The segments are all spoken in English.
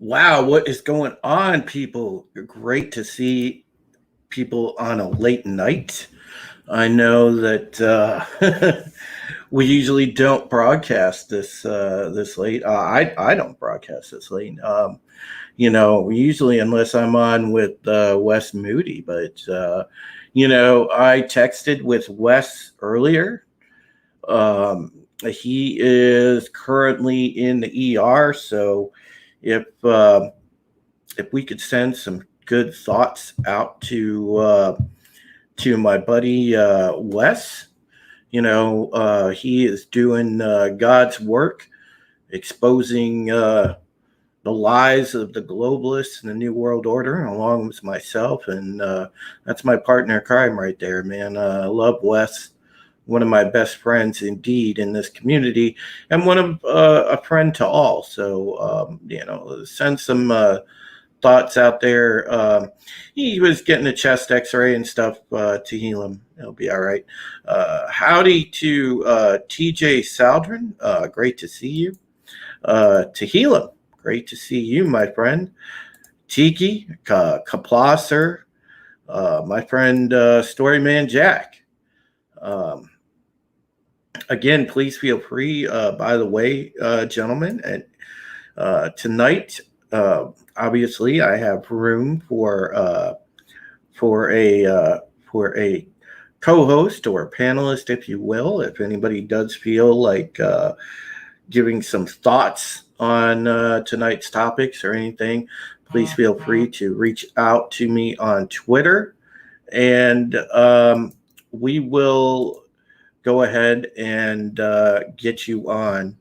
Wow, what is going on, people? Great to see people on a late night. I know that we usually don't broadcast this late. I don't broadcast this late. Usually unless I'm on with Wes Moody, but I texted with Wes earlier. He is currently in the ER, so if if we could send some good thoughts out to my buddy Wes. He is doing God's work, exposing the lies of the globalists and the New World Order, along with myself. And that's my partner in crime right there, man. I love Wes, one of my best friends indeed in this community, and one of a friend to all. So, send some thoughts out there. He was getting a chest x-ray and stuff to heal him. It'll be all right. Howdy to TJ Saldrin. Great to see you. To heal him. Great to see you, my friend. Tiki, Kaplaser, my friend Storyman Jack. Again, please feel free, by the way, gentlemen, and tonight, obviously, I have room for a co-host or a panelist, if you will. If anybody does feel like giving some thoughts on tonight's topics or anything, please feel free to reach out to me on Twitter, and we will go ahead and get you on.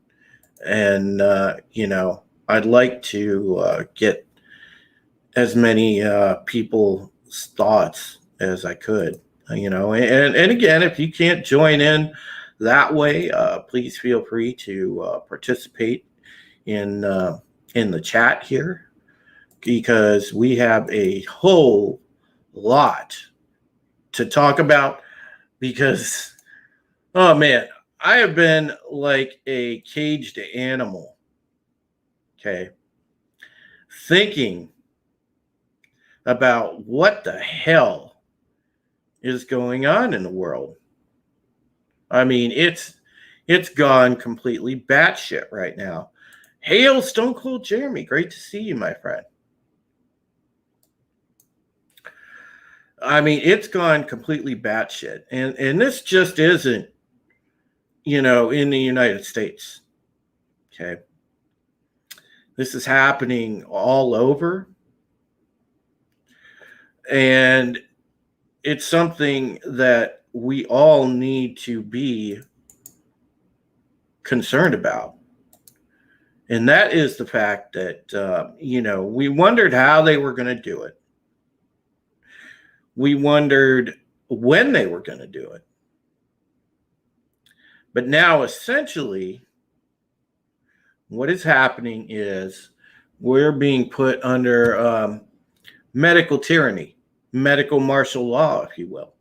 And I'd like to get as many people's thoughts as I could, and again, if you can't join in that way, please feel free to participate in the chat here, because we have a whole lot to talk about. Because, oh man, I have been like a caged animal, okay, thinking about what the hell is going on in the world. I mean, it's gone completely batshit right now. Hail, Stone Cold Jeremy. Great to see you, my friend. I mean, it's gone completely batshit. And this just isn't, in the United States. Okay. This is happening all over. And it's something that we all need to be concerned about. And that is the fact that, we wondered how they were going to do it. We wondered when they were going to do it. But now, essentially, what is happening is we're being put under medical tyranny, medical martial law, if you will.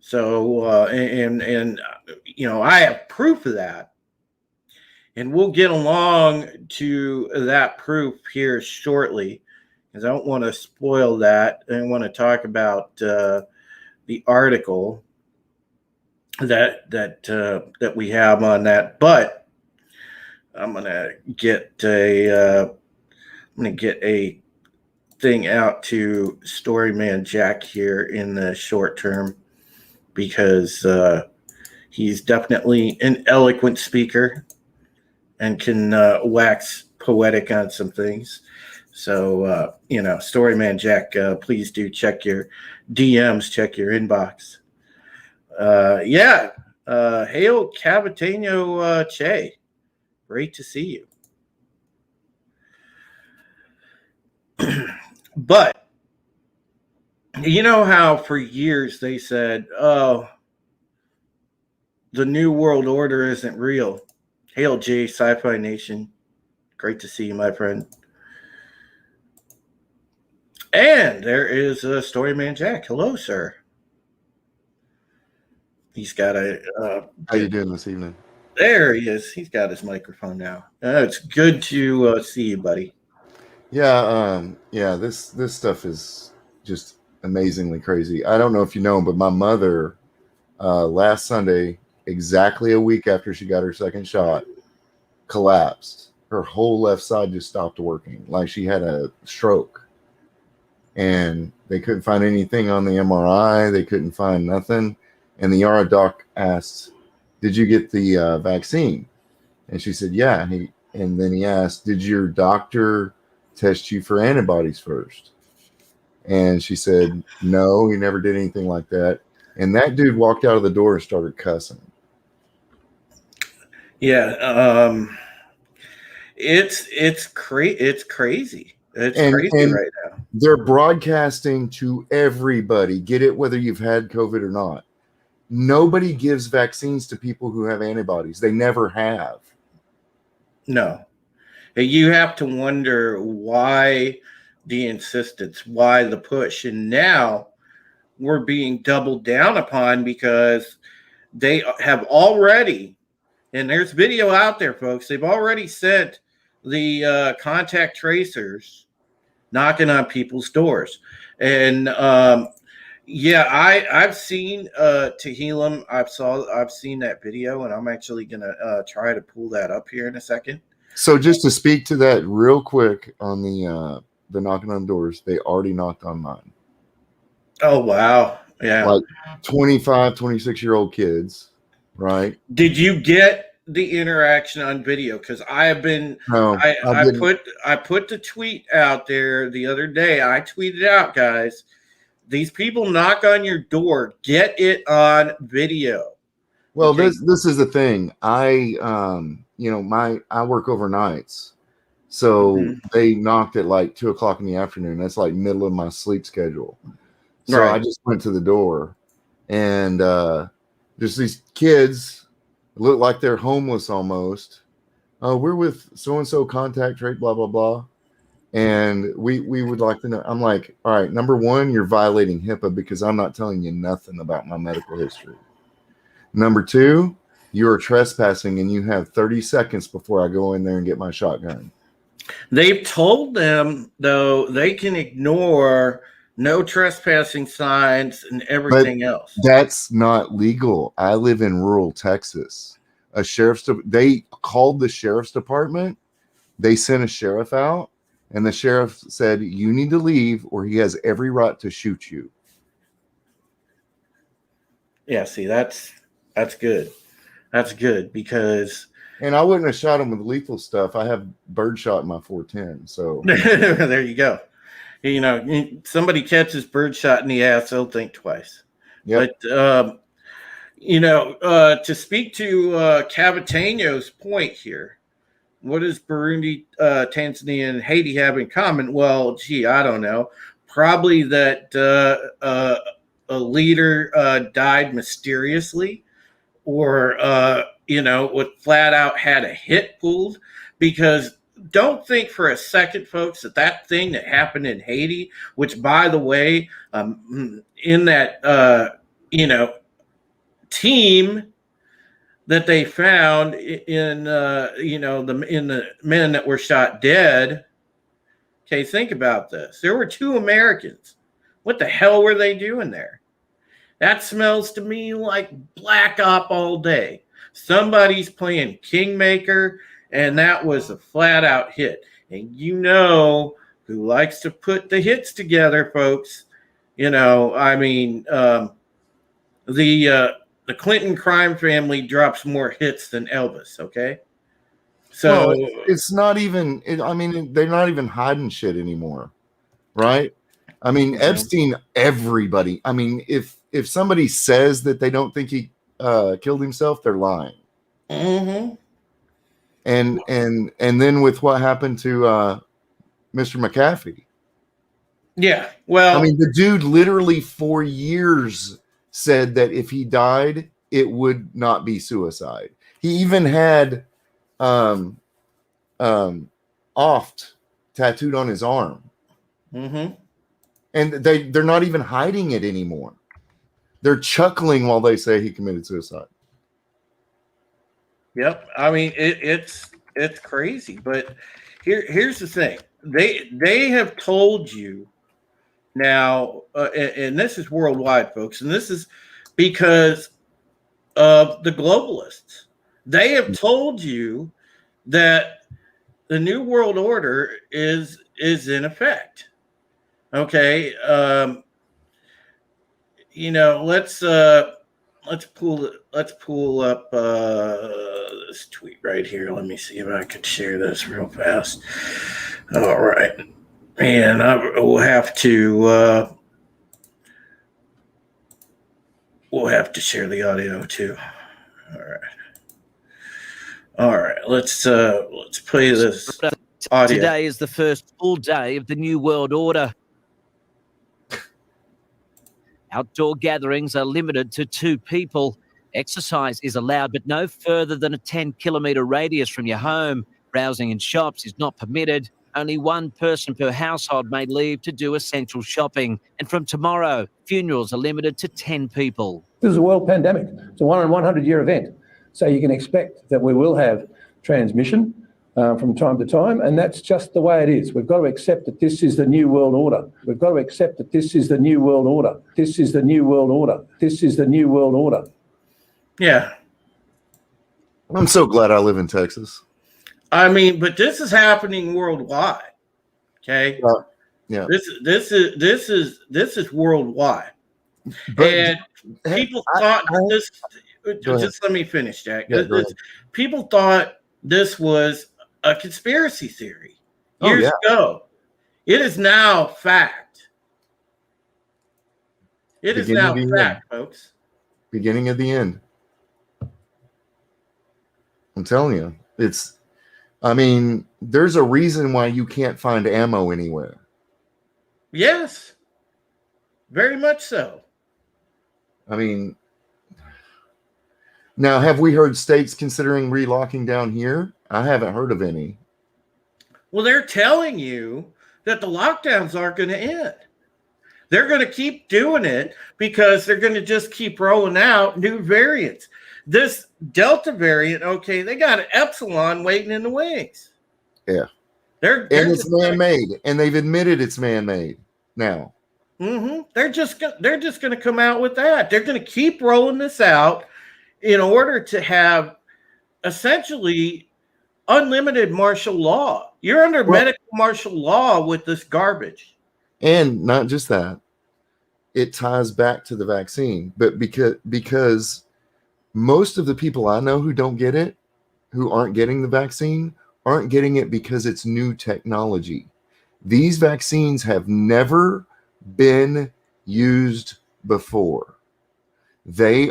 So, I have proof of that. And we'll get along to that proof here shortly, because I don't want to spoil that. I want to talk about the article that we have on that. But I'm gonna get a thing out to Storyman Jack here in the short term, because he's definitely an eloquent speaker and can wax poetic on some things. So, Storyman Jack, please do check your DMs, check your inbox. Hail Cavitano Che. Great to see you. But, you know how for years they said, oh, the New World Order isn't real. Hail J, Sci-Fi Nation. Great to see you, my friend. And there is Storyman Jack. Hello, sir. He's got how you doing this evening? There he is. He's got his microphone now. It's good to see you, buddy. Yeah. This stuff is just amazingly crazy. I don't know if you know, but my mother, last Sunday, exactly a week after she got her second shot, collapsed. Her whole left side just stopped working, like she had a stroke. And they couldn't find anything on the MRI. They couldn't find nothing. And the ER doc asked, "Did you get the vaccine?" And she said, "Yeah." And then he asked, "Did your doctor test you for antibodies first?" And she said, "No, he never did anything like that." And that dude walked out of the door and started cussing. Yeah, it's crazy. It's crazy. It's crazy And right now. they're broadcasting to everybody, get it whether you've had COVID or not. Nobody gives vaccines to people who have antibodies. They never have. No, you have to wonder why the insistence, why the push, and now we're being doubled down upon because they have already, and there's video out there, folks. They've already sent the contact tracers knocking on people's doors, and yeah, I've seen Tehillim. I've seen that video, and I'm actually gonna try to pull that up here in a second. So just to speak to that real quick on the knocking on doors, they already knocked on mine. Oh wow, yeah. Like 25, 26-year-old kids, right? Did you get the interaction on video? Because I have been, No, I I didn't. put the tweet out there the other day. I tweeted out, guys. These people knock on your door. Get it on video. Well, Okay. this is the thing. I I work overnights. So Mhm. they knocked at like 2 o'clock in the afternoon. That's like middle of my sleep schedule. So I Right. just went to the door, and just these kids look like they're homeless almost. We're with so and so contact rate, blah blah blah, and we would like to know. I'm like, all right, number one, you're violating HIPAA because I'm not telling you nothing about my medical history. Number two, you are trespassing, and you have 30 seconds before I go in there and get my shotgun. They've told them though they can ignore no trespassing signs and But everything else. that's not legal. I live in rural Texas. They called the sheriff's department. They sent a sheriff out, and the sheriff said, "You need to leave, or he has every right to shoot you." Yeah. See, that's good. That's good because And I wouldn't have shot him with lethal stuff. I have birdshot in my 410. So there you go. You know, somebody catches birdshot in the ass, they'll think twice. yep. But to speak to Cavateño's point here, what does Burundi, Tanzania, and Haiti have in common? Well, gee, I don't know. Probably that a leader died mysteriously, or what flat out had a hit pulled. Because don't think for a second, folks, that thing that happened in Haiti, which by the way, in that team that they found in the men that were shot dead. Okay, think about this. There were 2 Americans. What the hell were they doing there? That smells to me like Black Op all day. Somebody's playing Kingmaker, and that was a flat out hit. And you know who likes to put the hits together, folks. I mean, the Clinton crime family drops more hits than Elvis. Okay, so Well, it's not even. I mean, they're not even hiding shit anymore, right? I mean, Epstein. Everybody. I mean, if somebody says that they don't think he killed himself, they're lying. mm-hmm. And then with what happened to Mr. McAfee. Yeah, I well, mean, the dude literally for years said that if he died, it would not be suicide. He even had oft tattooed on his arm. mm-hmm. And they're not even hiding it anymore. They're chuckling while they say he committed suicide. Yep. I mean, it's crazy, but here's the thing. they have told you now, and this is worldwide, folks, and this is because of the globalists. They have told you that the new world order is in effect. Okay, let's pull up this tweet right here. Let me see if I can share this real fast. All right, and I will have to share the audio too. All right. Let's play this audio. Today is the first full day of the New World Order. Outdoor gatherings are limited to 2 people. Exercise is allowed, but no further than a 10-kilometre radius from your home. Browsing in shops is not permitted. Only 1 person per household may leave to do essential shopping. And from tomorrow, funerals are limited to 10 people. This is a world pandemic. It's a 1 in 100-year event. So you can expect that we will have transmission from time to time, and that's just the way it is. We've got to accept that this is the new world order. We've got to accept that this is the new world order. This is the new world order. This is the new world order. Yeah. I'm so glad I live in Texas. I mean, but this is happening worldwide. Okay. Yeah. This is worldwide. But and people thought this. Just let me finish, Jack. Yeah, people thought this was a conspiracy theory years ago. It is now fact. It is now fact, folks. Beginning of the end. I'm telling you, there's a reason why you can't find ammo anywhere. Yes. Very much so. I mean, now, have we heard states considering relocking down here? I haven't heard of any. Well, they're telling you that the lockdowns aren't going to end. They're going to keep doing it because they're going to just keep rolling out new variants. This Delta variant, okay, they got an Epsilon waiting in the wings. Yeah. They're and it's man-made, and they've admitted it's man-made now. Mm-hmm. They're just going to come out with that. They're going to keep rolling this out in order to have essentially unlimited martial law. You're under medical martial law with this garbage. And not just that, it ties back to the vaccine. But because most of the people I know who don't get it, who aren't getting the vaccine, aren't getting it because it's new technology. These vaccines have never been used before. They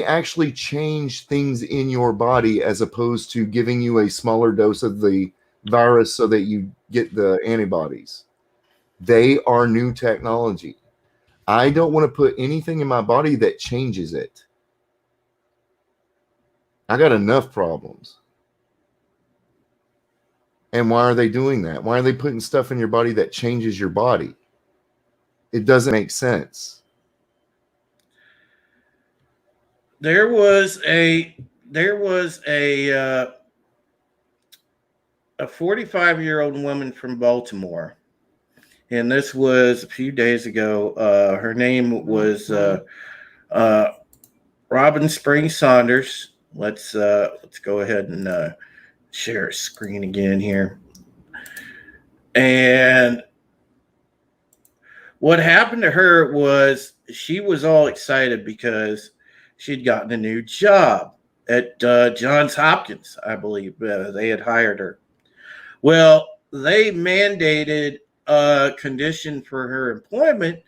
actually change things in your body as opposed to giving you a smaller dose of the virus so that you get the antibodies. They are new technology. I don't want to put anything in my body that changes it. I got enough problems. And why are they doing that? Why are they putting stuff in your body that changes your body? It doesn't make sense. There was a 45-year-old woman from Baltimore, and this was a few days ago. Her name was Robin Spring Saunders. Let's go ahead and share a screen again here. And what happened to her was she was all excited because she'd gotten a new job at Johns Hopkins, I believe. They had hired her. Well, they mandated a condition for her employment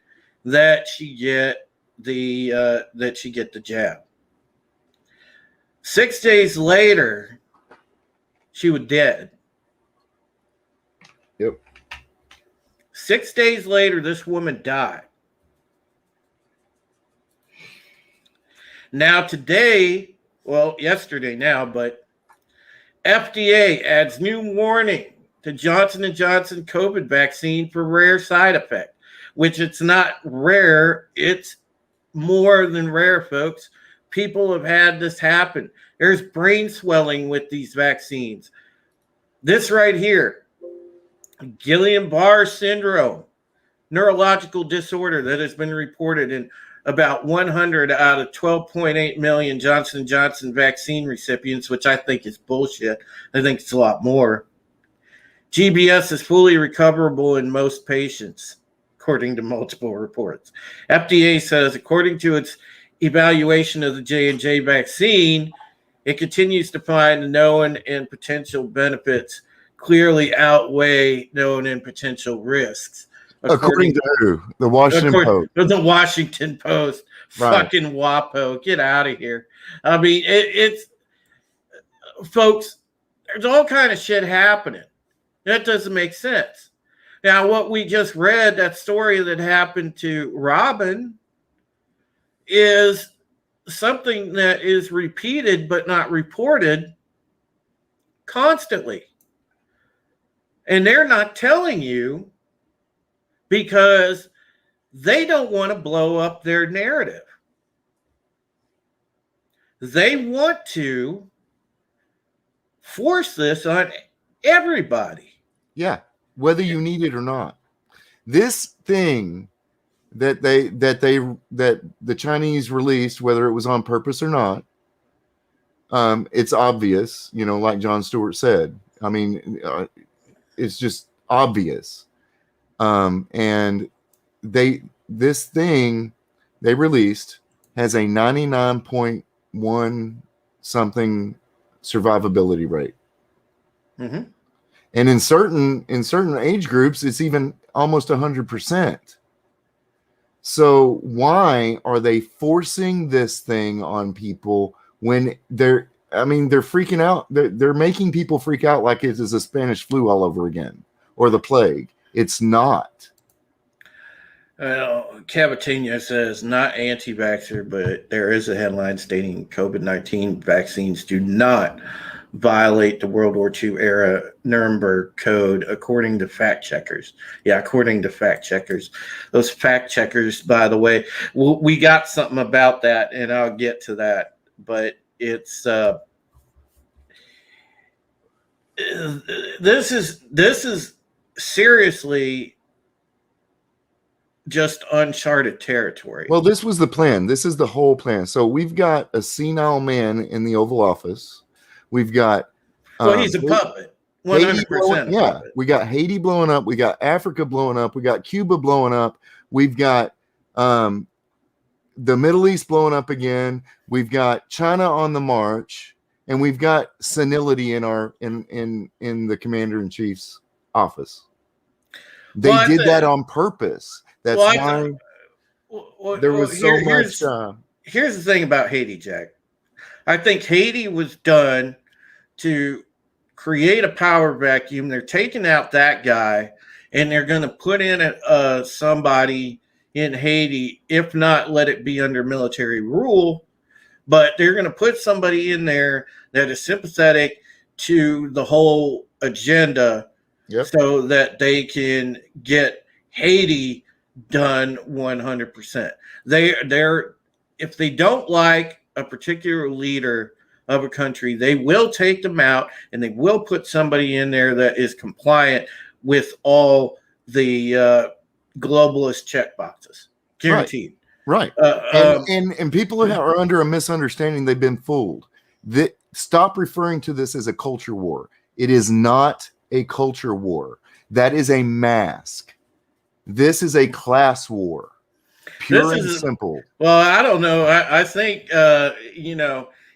that she get the jab. 6 days later, she was dead. Yep. 6 days later, this woman died. Now today, well, yesterday now, but FDA adds new warning to Johnson & Johnson COVID vaccine for rare side effect, which it's not rare. It's more than rare, folks. People have had this happen. There's brain swelling with these vaccines. This right here, Guillain-Barré syndrome, neurological disorder that has been reported in about 100 out of 12.8 million Johnson & Johnson vaccine recipients, which I think is bullshit. I think it's a lot more. GBS is fully recoverable in most patients, according to multiple reports. FDA says, according to its evaluation of the J&J vaccine, it continues to find known and potential benefits clearly outweigh known and potential risks. According to who? The Washington Post. The Washington Post. Right. Fucking WAPO. Get out of here. I mean, it's folks, there's all kind of shit happening. That doesn't make sense. Now, what we just read, that story that happened to Robin, is something that is repeated but not reported constantly. And they're not telling you because they don't want to blow up their narrative. They want to force this on everybody. Yeah, whether you need it or not. This thing that the Chinese released, whether it was on purpose or not, it's obvious, like Jon Stewart said. I mean, it's just obvious. And this thing they released has a 99.1 something survivability rate. Mm-hmm. And in certain age groups, it's even almost 100%. So why are they forcing this thing on people when they're freaking out? They're making people freak out like it is a Spanish flu all over again or the plague. It's not. Well, Cavatina says not anti-vaxxer, but there is a headline stating COVID-19 vaccines do not violate the World War II era Nuremberg Code, according to fact checkers. Yeah, according to fact checkers. Those fact checkers, by the way, we got something about that, and I'll get to that. But it's this is seriously just uncharted territory. Well, this was the plan. This is the whole plan. So we've got a senile man in the Oval Office. We've got he's a puppet. 100%. Yeah, puppet. We got Haiti blowing up. We got Africa blowing up. We got Cuba blowing up. We've got the Middle East blowing up again. We've got China on the march, and we've got senility in the commander-in-chief's office. They did that on purpose. That's why there was so much. Here's the thing about Haiti, Jack. I think Haiti was done to create a power vacuum. They're taking out that guy, and they're going to put in somebody in Haiti, if not let it be under military rule, but they're going to put somebody in there that is sympathetic to the whole agenda. Yep. So that they can get Haiti done 100%. If they don't like a particular leader of a country, they will take them out and they will put somebody in there that is compliant with all the globalist check boxes. Guaranteed. Right. And people are under a misunderstanding. They've been fooled. Stop referring to this as a culture war. It is not a culture war. That is a mask. This is a class war. Pure and simple. Well, I don't know. I think,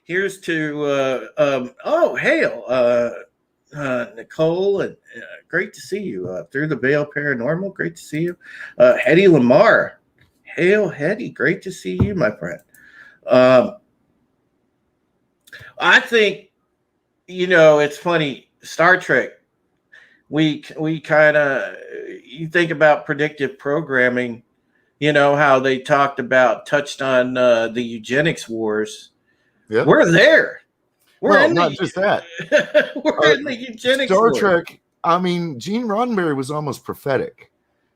here's to, hail, Nicole, and great to see you. Through the Veil Paranormal, great to see you. Hetty Lamar. Hail, Hetty, great to see you, my friend. I think, it's funny, Star Trek, we kind of, you think about predictive programming, how they touched on the eugenics wars. Yep. We're there. We're in not just that. We're in the eugenics Star wars. Trek, Gene Roddenberry was almost prophetic.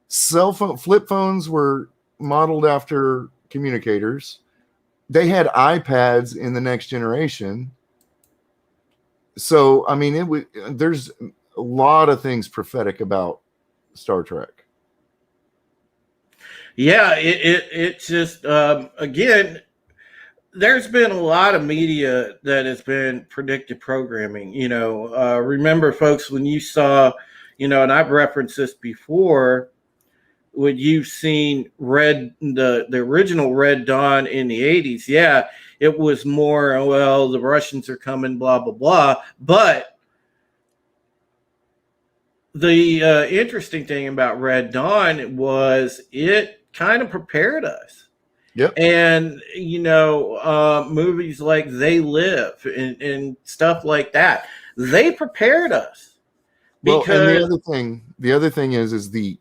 Flip phones were modeled after communicators. They had iPads in the next generation. So, there's a lot of things prophetic about Star Trek. Yeah, it's just again, there's been a lot of media that has been predictive programming. Remember, folks, when you saw, and I've referenced this before, when you've seen the original Red Dawn in the 80s, yeah, it was more, well, the Russians are coming, blah, blah, blah. But the interesting thing about Red Dawn was it kind of prepared us. Yep. And, movies like They Live and stuff like that, they prepared us. Well, Because, and the other thing is the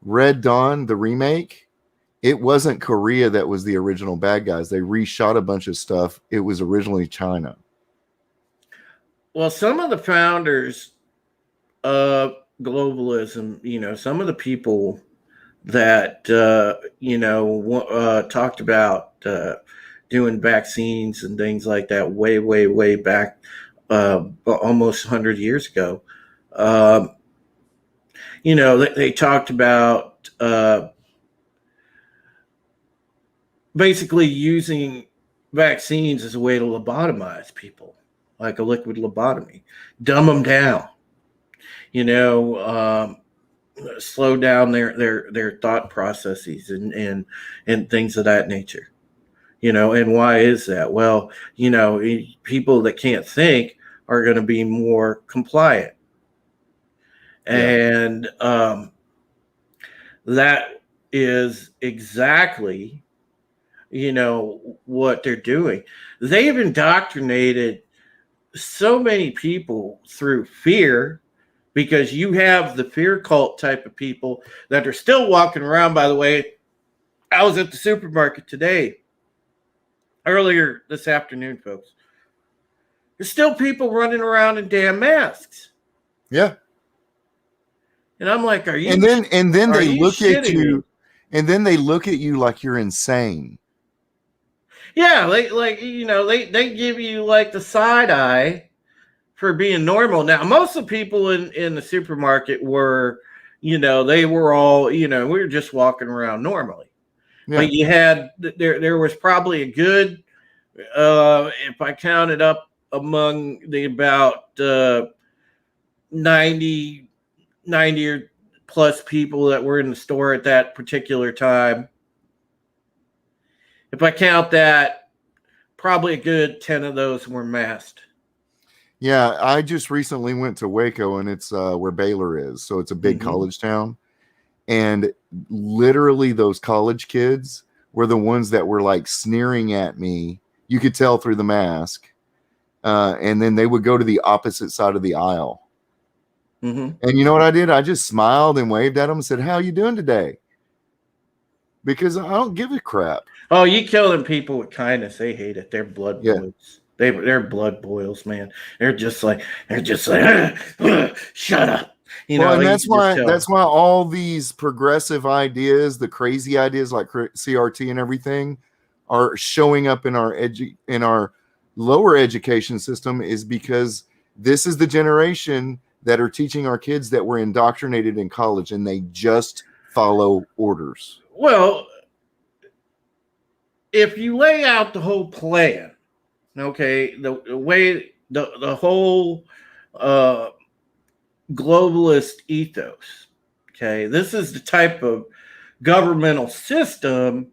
Red Dawn, the remake, it wasn't Korea that was the original bad guys. They reshot a bunch of stuff. It was originally China. well, some of the founders of globalism, some of the people that, talked about doing vaccines and things like that way, way, way back, almost 100 years ago. They talked about basically using vaccines as a way to lobotomize people, like a liquid lobotomy, dumb them down, slow down their thought processes and things of that nature. And why is that? Well, people that can't think are going to be more compliant. And that is exactly, what they're doing. They've indoctrinated so many people through fear, because you have the fear cult type of people that are still walking around. By the way, I was at the supermarket earlier this afternoon, folks. There's still people running around in damn masks. Yeah. And I'm like, are you? And then they look at you, me? and then they look at you like you're insane. Yeah, they give you like the side eye for being normal. Now, most of the people in the supermarket were, they were all, we were just walking around normally. Yeah. But you had there was probably a good, if I counted up among the about 90 or plus people that were in the store at that particular time. If I count that, probably a good 10 of those were masked. Yeah, I just recently went to Waco, and it's where Baylor is. So it's a big college town. And literally those college kids were the ones that were like sneering at me. You could tell through the mask. And then they would go to the opposite side of the aisle. And you know what I did? I just smiled and waved at them and said, "How you doing today?" Because I don't give a crap. Oh, you killing people with kindness. They hate it. They're blood boils. They're blood boils, man. They're just like shut up. And that's why all these progressive ideas, the crazy ideas like CRT and everything, are showing up in our lower education system, is because this is the generation that are teaching our kids that were indoctrinated in college, and they just follow orders. Well, if you lay out the whole plan, okay, the way the whole globalist ethos, okay, this is the type of governmental system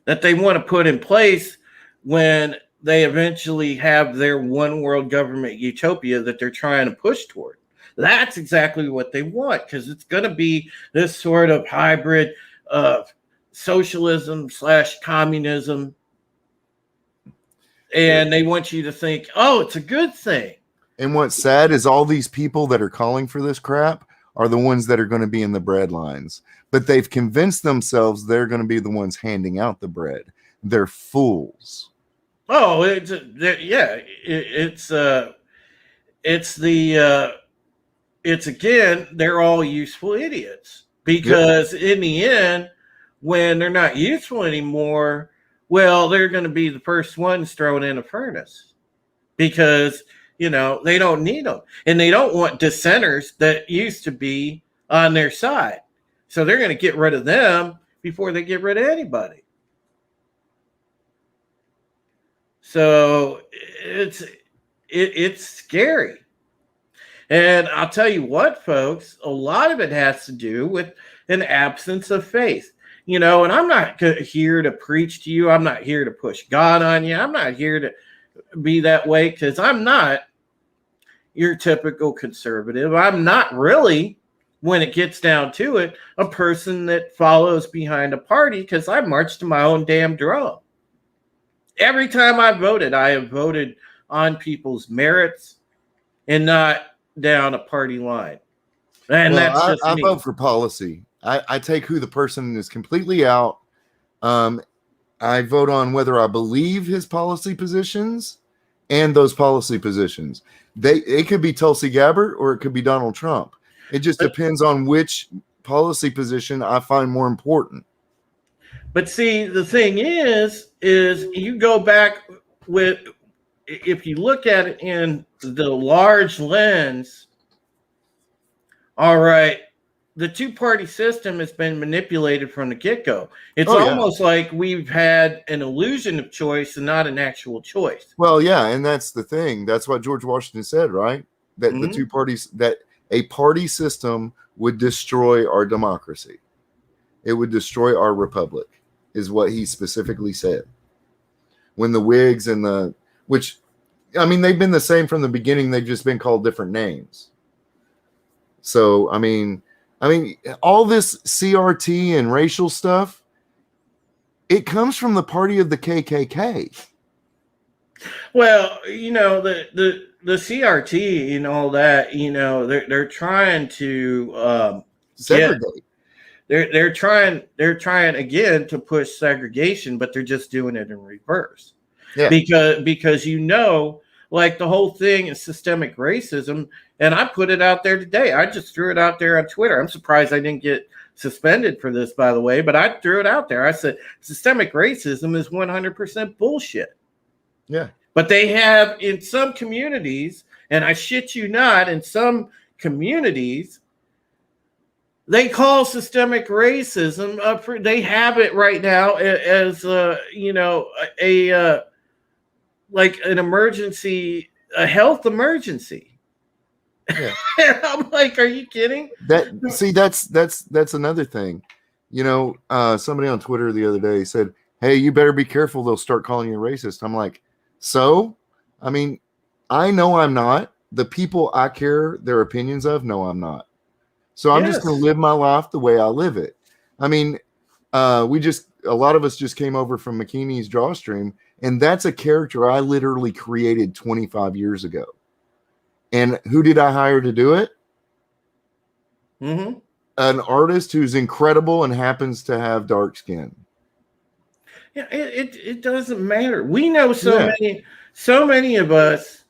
that they want to put in place when they eventually have their one world government utopia that they're trying to push toward. That's exactly what they want, because it's going to be this sort of hybrid of socialism / communism. And they want you to think, oh, it's a good thing. And what's sad is all these people that are calling for this crap are the ones that are going to be in the bread lines. But they've convinced themselves they're going to be the ones handing out the bread. They're fools. Oh, it's again, they're all useful idiots, because in the end, when they're not useful anymore, well, they're going to be the first ones thrown in a furnace, because, they don't need them. And they don't want dissenters that used to be on their side. So they're going to get rid of them before they get rid of anybody. So it's scary. And I'll tell you what, folks, a lot of it has to do with an absence of faith. And I'm not here to preach to you. I'm not here to push God on you. I'm not here to be that way because I'm not your typical conservative. I'm not really, when it gets down to it, a person that follows behind a party because I march to my own damn drum. Every time I voted, I have voted on people's merits and not down a party line. And that's just I me. vote for policy. I take who the person is completely out. I vote on whether I believe his policy positions and those policy positions. It could be Tulsi Gabbard or it could be Donald Trump. It just depends on which policy position I find more important. But see, the thing is you go back with, if you look at it in the large lens, all right, the two-party system has been manipulated from the get-go. It's almost like we've had an illusion of choice and not an actual choice. Well, yeah, and that's the thing. That's what George Washington said, right? That the two parties, that a party system would destroy our democracy. It would destroy our republic, is what he specifically said. When the Whigs and they've been the same from the beginning. They've just been called different names. So, I mean, all this CRT and racial stuff, it comes from the party of the KKK. Well, the CRT and all that, they're trying to Segregate. They're trying again to push segregation, but they're just doing it in reverse. Yeah. Because like the whole thing is systemic racism, and I put it out there today. I just threw it out there on Twitter. I'm surprised I didn't get suspended for this, by the way, but I threw it out there. I said systemic racism is 100% bullshit. Yeah. But they have in some communities, and I shit you not, in some communities, they call systemic racism. They have it right now as like an emergency, a health emergency. Yeah. I'm like, are you kidding? That's another thing. Somebody on Twitter the other day said, "Hey, you better be careful. They'll start calling you racist." I'm like, so? I mean, I know I'm not. The people I care their opinions of know I'm not. So I'm just going to live my life the way I live it. I mean, a lot of us just came over from McKinney's Drawstream, and that's a character I literally created 25 years ago. And who did I hire to do it? Mm-hmm. An artist who's incredible and happens to have dark skin. Yeah, it doesn't matter. We know so many of us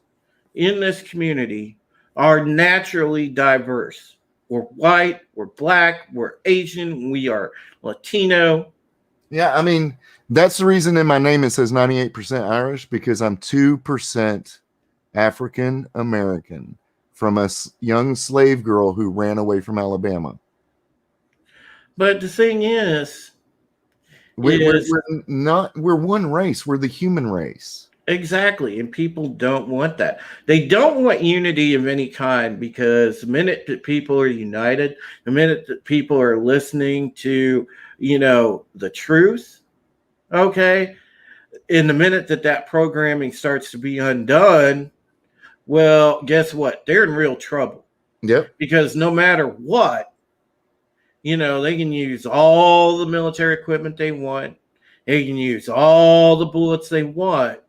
in this community are naturally diverse. We're white, we're black, we're Asian, we are Latino. Yeah, I mean, that's the reason in my name it says 98% Irish, because I'm 2% African American from a young slave girl who ran away from Alabama. But the thing is, we're one race. We're the human race. Exactly. And people don't want that. They don't want unity of any kind, because the minute that people are united, the minute that people are listening to, the truth, okay, in the minute that programming starts to be undone, well, guess what? They're in real trouble. Yep. Because no matter what, they can use all the military equipment they want. They can use all the bullets they want.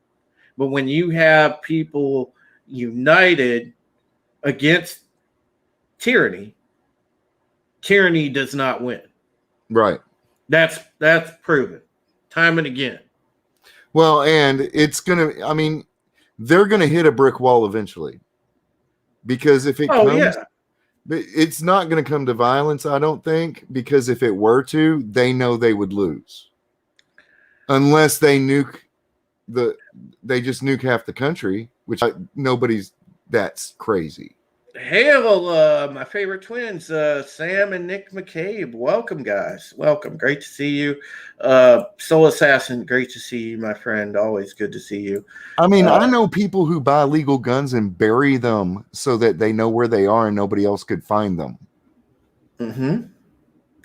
But when you have people united against tyranny, tyranny does not win. Right. That's proven time and again. Well, and they're going to hit a brick wall eventually, because if it it's not going to come to violence, I don't think, because if it were to, they know they would lose unless they just nuke half the country, which that's crazy. Hail, my favorite twins, Sam and Nick McCabe. Welcome, guys. Welcome. Great to see you. Soul Assassin, great to see you, my friend. Always good to see you. I mean, I know people who buy legal guns and bury them so that they know where they are and nobody else could find them. Mm-hmm.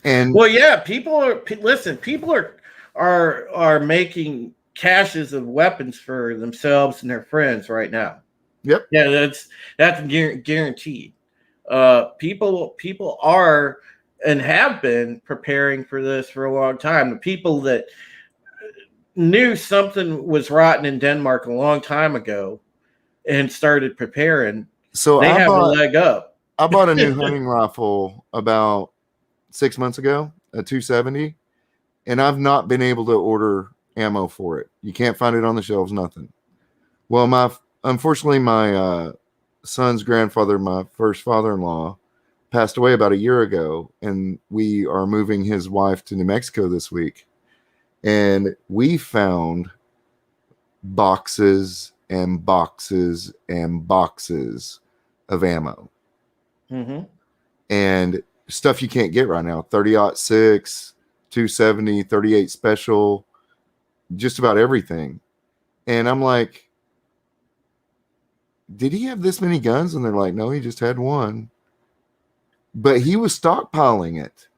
And well, yeah, people are listen. People are making caches of weapons for themselves and their friends right now. Yep. Yeah, that's guaranteed. People are and have been preparing for this for a long time. The people that knew something was rotten in Denmark a long time ago and started preparing, so they I have bought a leg up. I bought a new hunting rifle about 6 months ago, a 270, and I've not been able to order ammo for it. You can't find it on the shelves, nothing. Well, unfortunately my son's grandfather, my first father-in-law, passed away about a year ago, and we are moving his wife to New Mexico this week. And we found boxes and boxes and boxes of ammo. Mm-hmm. And stuff you can't get right now. 30-06, 270, 38 special, just about everything. And I'm like, did he have this many guns? And they're like, no, he just had one. But he was stockpiling it.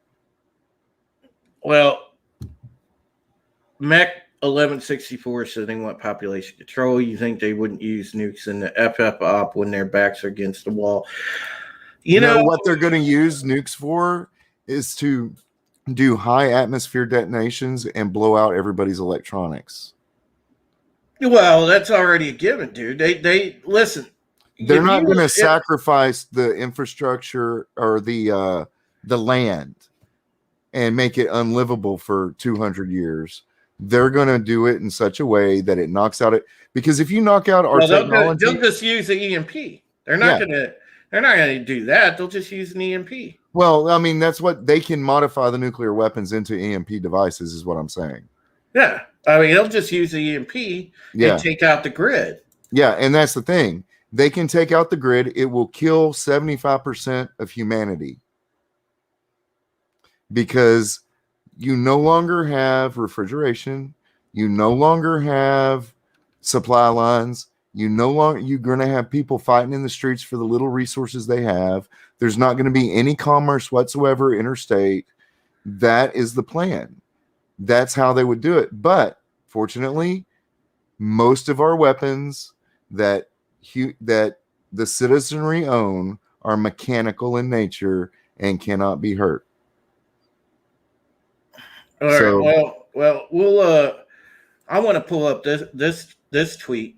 Well, Mech 1164 said they want population control. You think they wouldn't use nukes in the FF op when their backs are against the wall? You know what they're going to use nukes for is to do high atmosphere detonations and blow out everybody's electronics. Well, that's already a given, dude. They listen. They're not going to sacrifice the infrastructure or the land and make it unlivable for 200 years. They're going to do it in such a way that it knocks out it. Because if you knock out our technology, they'll just use the EMP. They're not going to do that. They'll just use an EMP. Well, I mean, that's what they can modify the nuclear weapons into EMP devices, is what I'm saying. Yeah, I mean, they'll just use the EMP and take out the grid. Yeah, and that's the thing. They can take out the grid. It will kill 75% of humanity because you no longer have refrigeration. You no longer have supply lines. You're going to have people fighting in the streets for the little resources they have. There's not going to be any commerce whatsoever interstate. That is the plan. That's how they would do it. But fortunately, most of our weapons that the citizenry own are mechanical in nature and cannot be hurt. All right. Well, we'll. I want to pull up this tweet.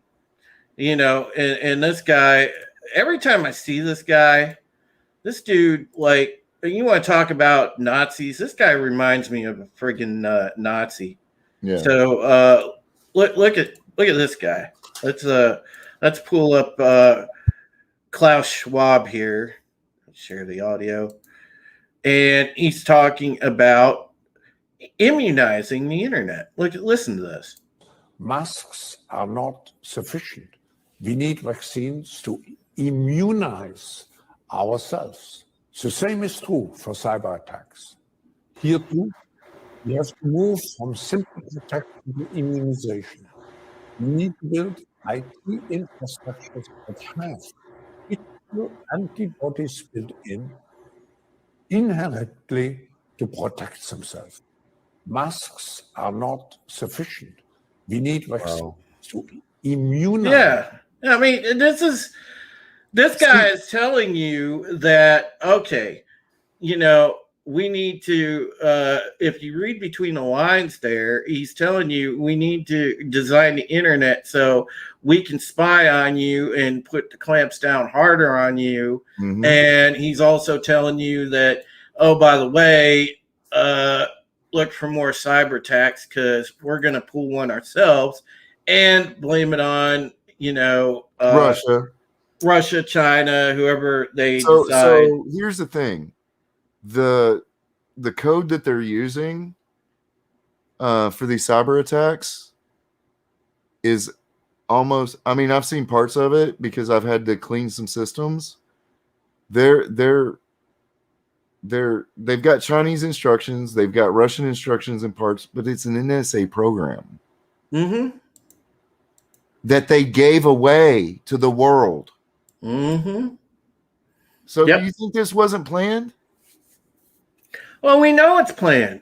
You know, and this guy. Every time I see this dude, like, you want to talk about Nazis? This guy reminds me of a friggin' Nazi. Yeah. So look at this guy. Let's pull up Klaus Schwab here. Let's share the audio, and he's talking about immunizing the internet. Listen to this. Masks are not sufficient. We need vaccines to immunize ourselves. The same is true for cyber attacks. Here too, we have to move from simple protection to immunization. We need to build IT infrastructures that have digital antibodies built in inherently to protect themselves. Masks are not sufficient. We need vaccines to immunize. Yeah. I mean, this guy is telling you that, okay, you know, we need to, if you read between the lines there, he's telling you we need to design the internet so we can spy on you and put the clamps down harder on you. Mm-hmm. And he's also telling you that, oh, by the way, look for more cyber attacks because we're going to pull one ourselves and blame it on, you know, Russia, China, whoever they decide. So here's the thing. The code that they're using for these cyber attacks is almost, I mean, I've seen parts of it because I've had to clean some systems. they've got Chinese instructions, they've got Russian instructions in parts, but it's an NSA program that they gave away to the world. So do you think this wasn't planned? Well, we know it's planned.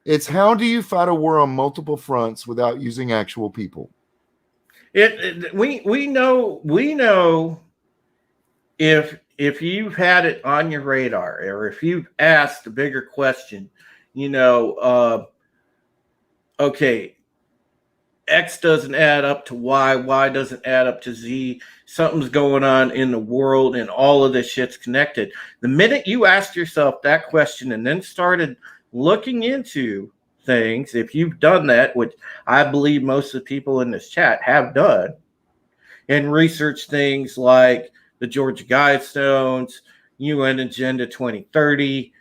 It's how do you fight a war on multiple fronts without using actual people? We know if you've had it on your radar, or if you've asked a bigger question, okay, X doesn't add up to Y doesn't add up to Z. Something's going on in the world, and all of this shit's connected. The minute you asked yourself that question and then started looking into things, if you've done that, which I believe most of the people in this chat have done, and researched things like the Georgia Guidestones, UN Agenda 2030,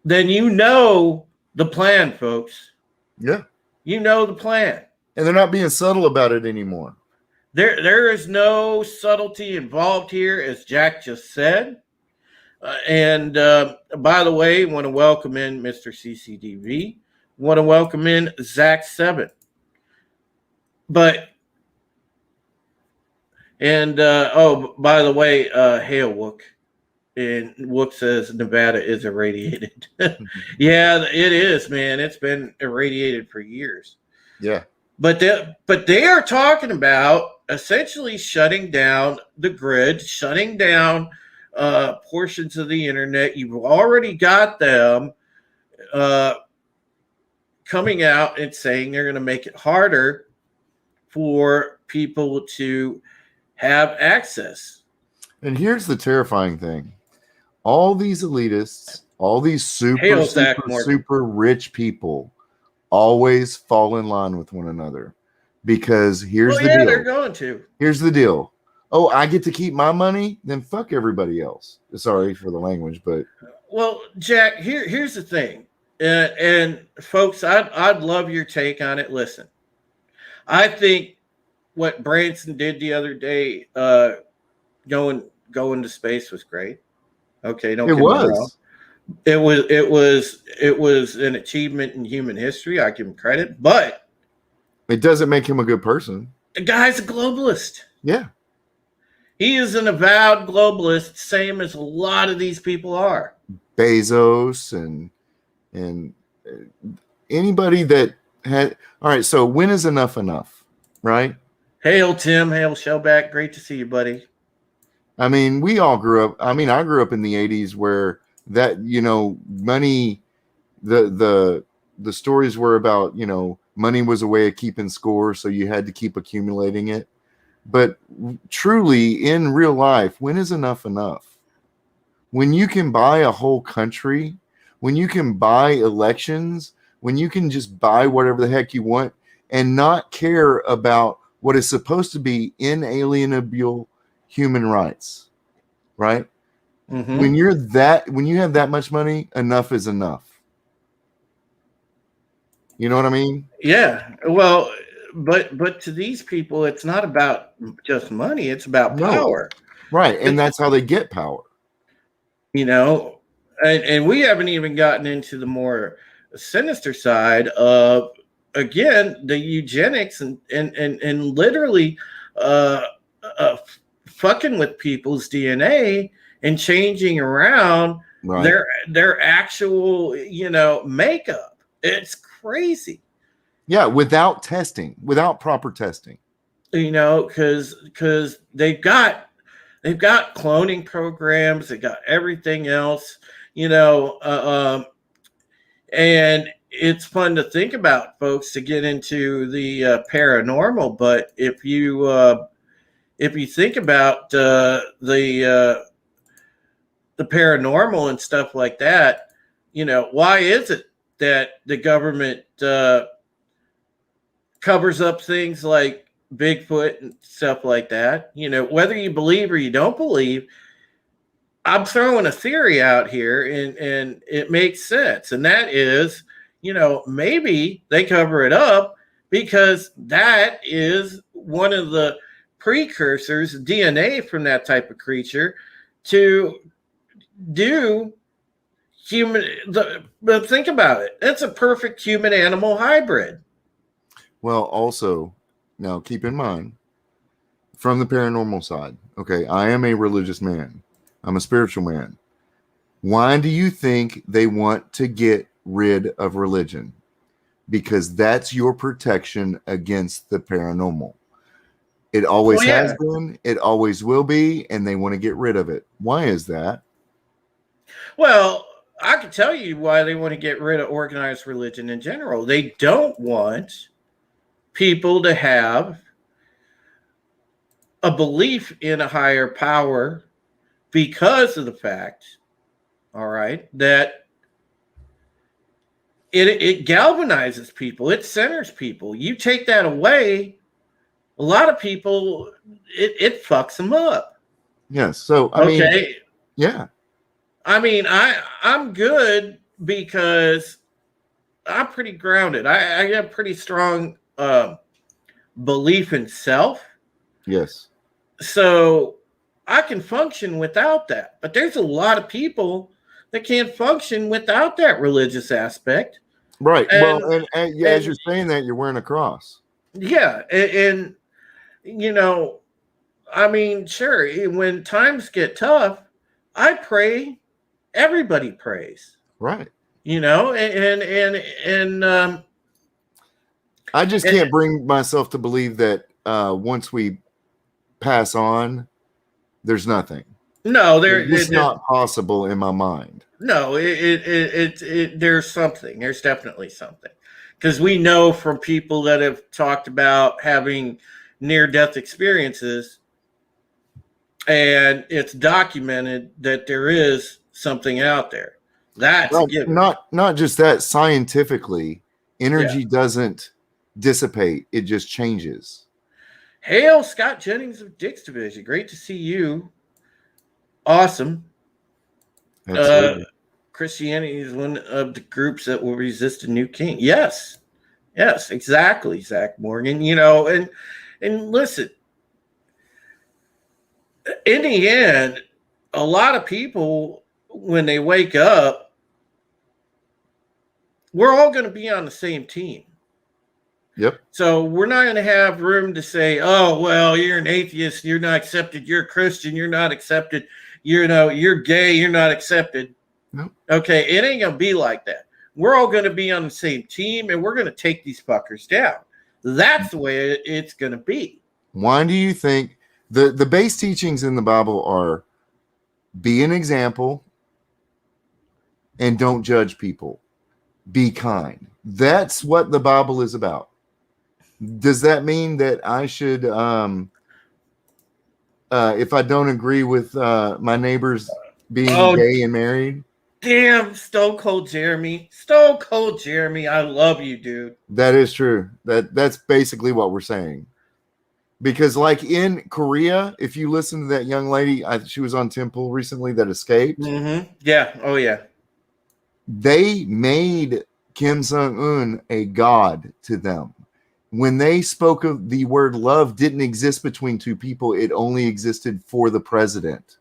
then you know the plan, folks. Yeah. You know the plan. And they're not being subtle about it anymore. There is no subtlety involved here, as Jack just said. And by the way, want to welcome in Mr. CCDV. Want to welcome in Zach 7. By the way, hail Wook. And Wook says Nevada is irradiated. Yeah, it is, man. It's been irradiated for years. Yeah. But they are talking about essentially shutting down the grid, shutting down portions of the internet. You've already got them coming out and saying they're going to make it harder for people to have access. And here's the terrifying thing. All these elitists, all these super rich people always fall in line with one another, because here's the deal. They're going to. Here's the deal. Oh, I get to keep my money? Then fuck everybody else. Sorry for the language, but. Well, Jack, here's the thing. And folks, I'd love your take on it. Listen, I think what Branson did the other day, going to space, was great. Okay, don't get me wrong. It was an achievement in human history. I give him credit, but it doesn't make him a good person. The guy's a globalist. Yeah, he is an avowed globalist, same as a lot of these people are. Bezos and anybody that had. All right, so when is enough, right? Hail Tim, hail Shellback, great to see you, buddy. I mean, we all grew up. I mean, I grew up in the 80s where that, money, the stories were about, money was a way of keeping score. So you had to keep accumulating it. But truly in real life, when is enough? When you can buy a whole country, when you can buy elections, when you can just buy whatever the heck you want and not care about what is supposed to be inalienable human rights, right? Mm-hmm. When you have that much money, enough is enough. You know what I mean? Yeah. Well, but to these people, it's not about just money; it's about power, right? And that's how they get power. And we haven't even gotten into the more sinister side of, again, the eugenics and literally fucking with people's DNA and changing around their actual, makeup. It's crazy. Yeah, without proper testing. Because they've got cloning programs, they got everything else, and it's fun to think about, folks, to get into the paranormal. But if you think about the paranormal and stuff like that, why is it that the government covers up things like Bigfoot and stuff like that? Whether you believe or you don't believe, I'm throwing a theory out here, and it makes sense. And that is, maybe they cover it up because that is one of the precursors, DNA from that type of creature, to do but think about it. It's a perfect human animal hybrid. Well, also, now keep in mind, from the paranormal side, okay, I am a religious man. I'm a spiritual man. Why do you think they want to get rid of religion? Because that's your protection against the paranormal. It always has been, it always will be, and they want to get rid of it. Why is that? Well, I can tell you why they want to get rid of organized religion in general. They don't want people to have a belief in a higher power because of the fact, all right, that it galvanizes people, it centers people. You take that away, a lot of people, it fucks them up. Yes. So I mean, yeah. I mean, I'm good because I'm pretty grounded. I have pretty strong belief in self. Yes. So I can function without that. But there's a lot of people that can't function without that religious aspect. Right. And as you're saying that, you're wearing a cross. Yeah. And you know, I mean, sure, when times get tough, I pray. Everybody prays. Right. You know, and I just can't bring myself to believe that once we pass on, there's nothing. No, it's not possible in my mind. No, there's something. There's definitely something, because we know from people that have talked about having near-death experiences, and it's documented that there is something out there. That's not just that. Scientifically, energy doesn't dissipate; it just changes. Hail, Scott Jennings of Dick's Division. Great to see you. Awesome. Christianity is one of the groups that will resist a new king. Yes, exactly, Zach Morgan. You know, and listen, in the end, a lot of people, when they wake up, we're all going to be on the same team. Yep. So we're not going to have room to say, oh, well, you're an atheist, you're not accepted, you're a Christian, you're not accepted, you're gay, you're not accepted. Nope. Okay, it ain't going to be like that. We're all going to be on the same team, and we're going to take these fuckers down. That's the way it's going to be. Why do you think the base teachings in the Bible are be an example and don't judge people? Be kind. That's what the Bible is about. Does that mean that I should, if I don't agree with my neighbors being gay and married? Damn, Stone Cold Jeremy. Stone Cold Jeremy, I love you, dude. That is true. That's basically what we're saying. Because like in Korea, if you listen to that young lady, she was on Temple recently that escaped. Mm-hmm. Yeah. Oh, yeah. They made Kim Jong-un a god to them. When they spoke of the word love didn't exist between two people, it only existed for the president.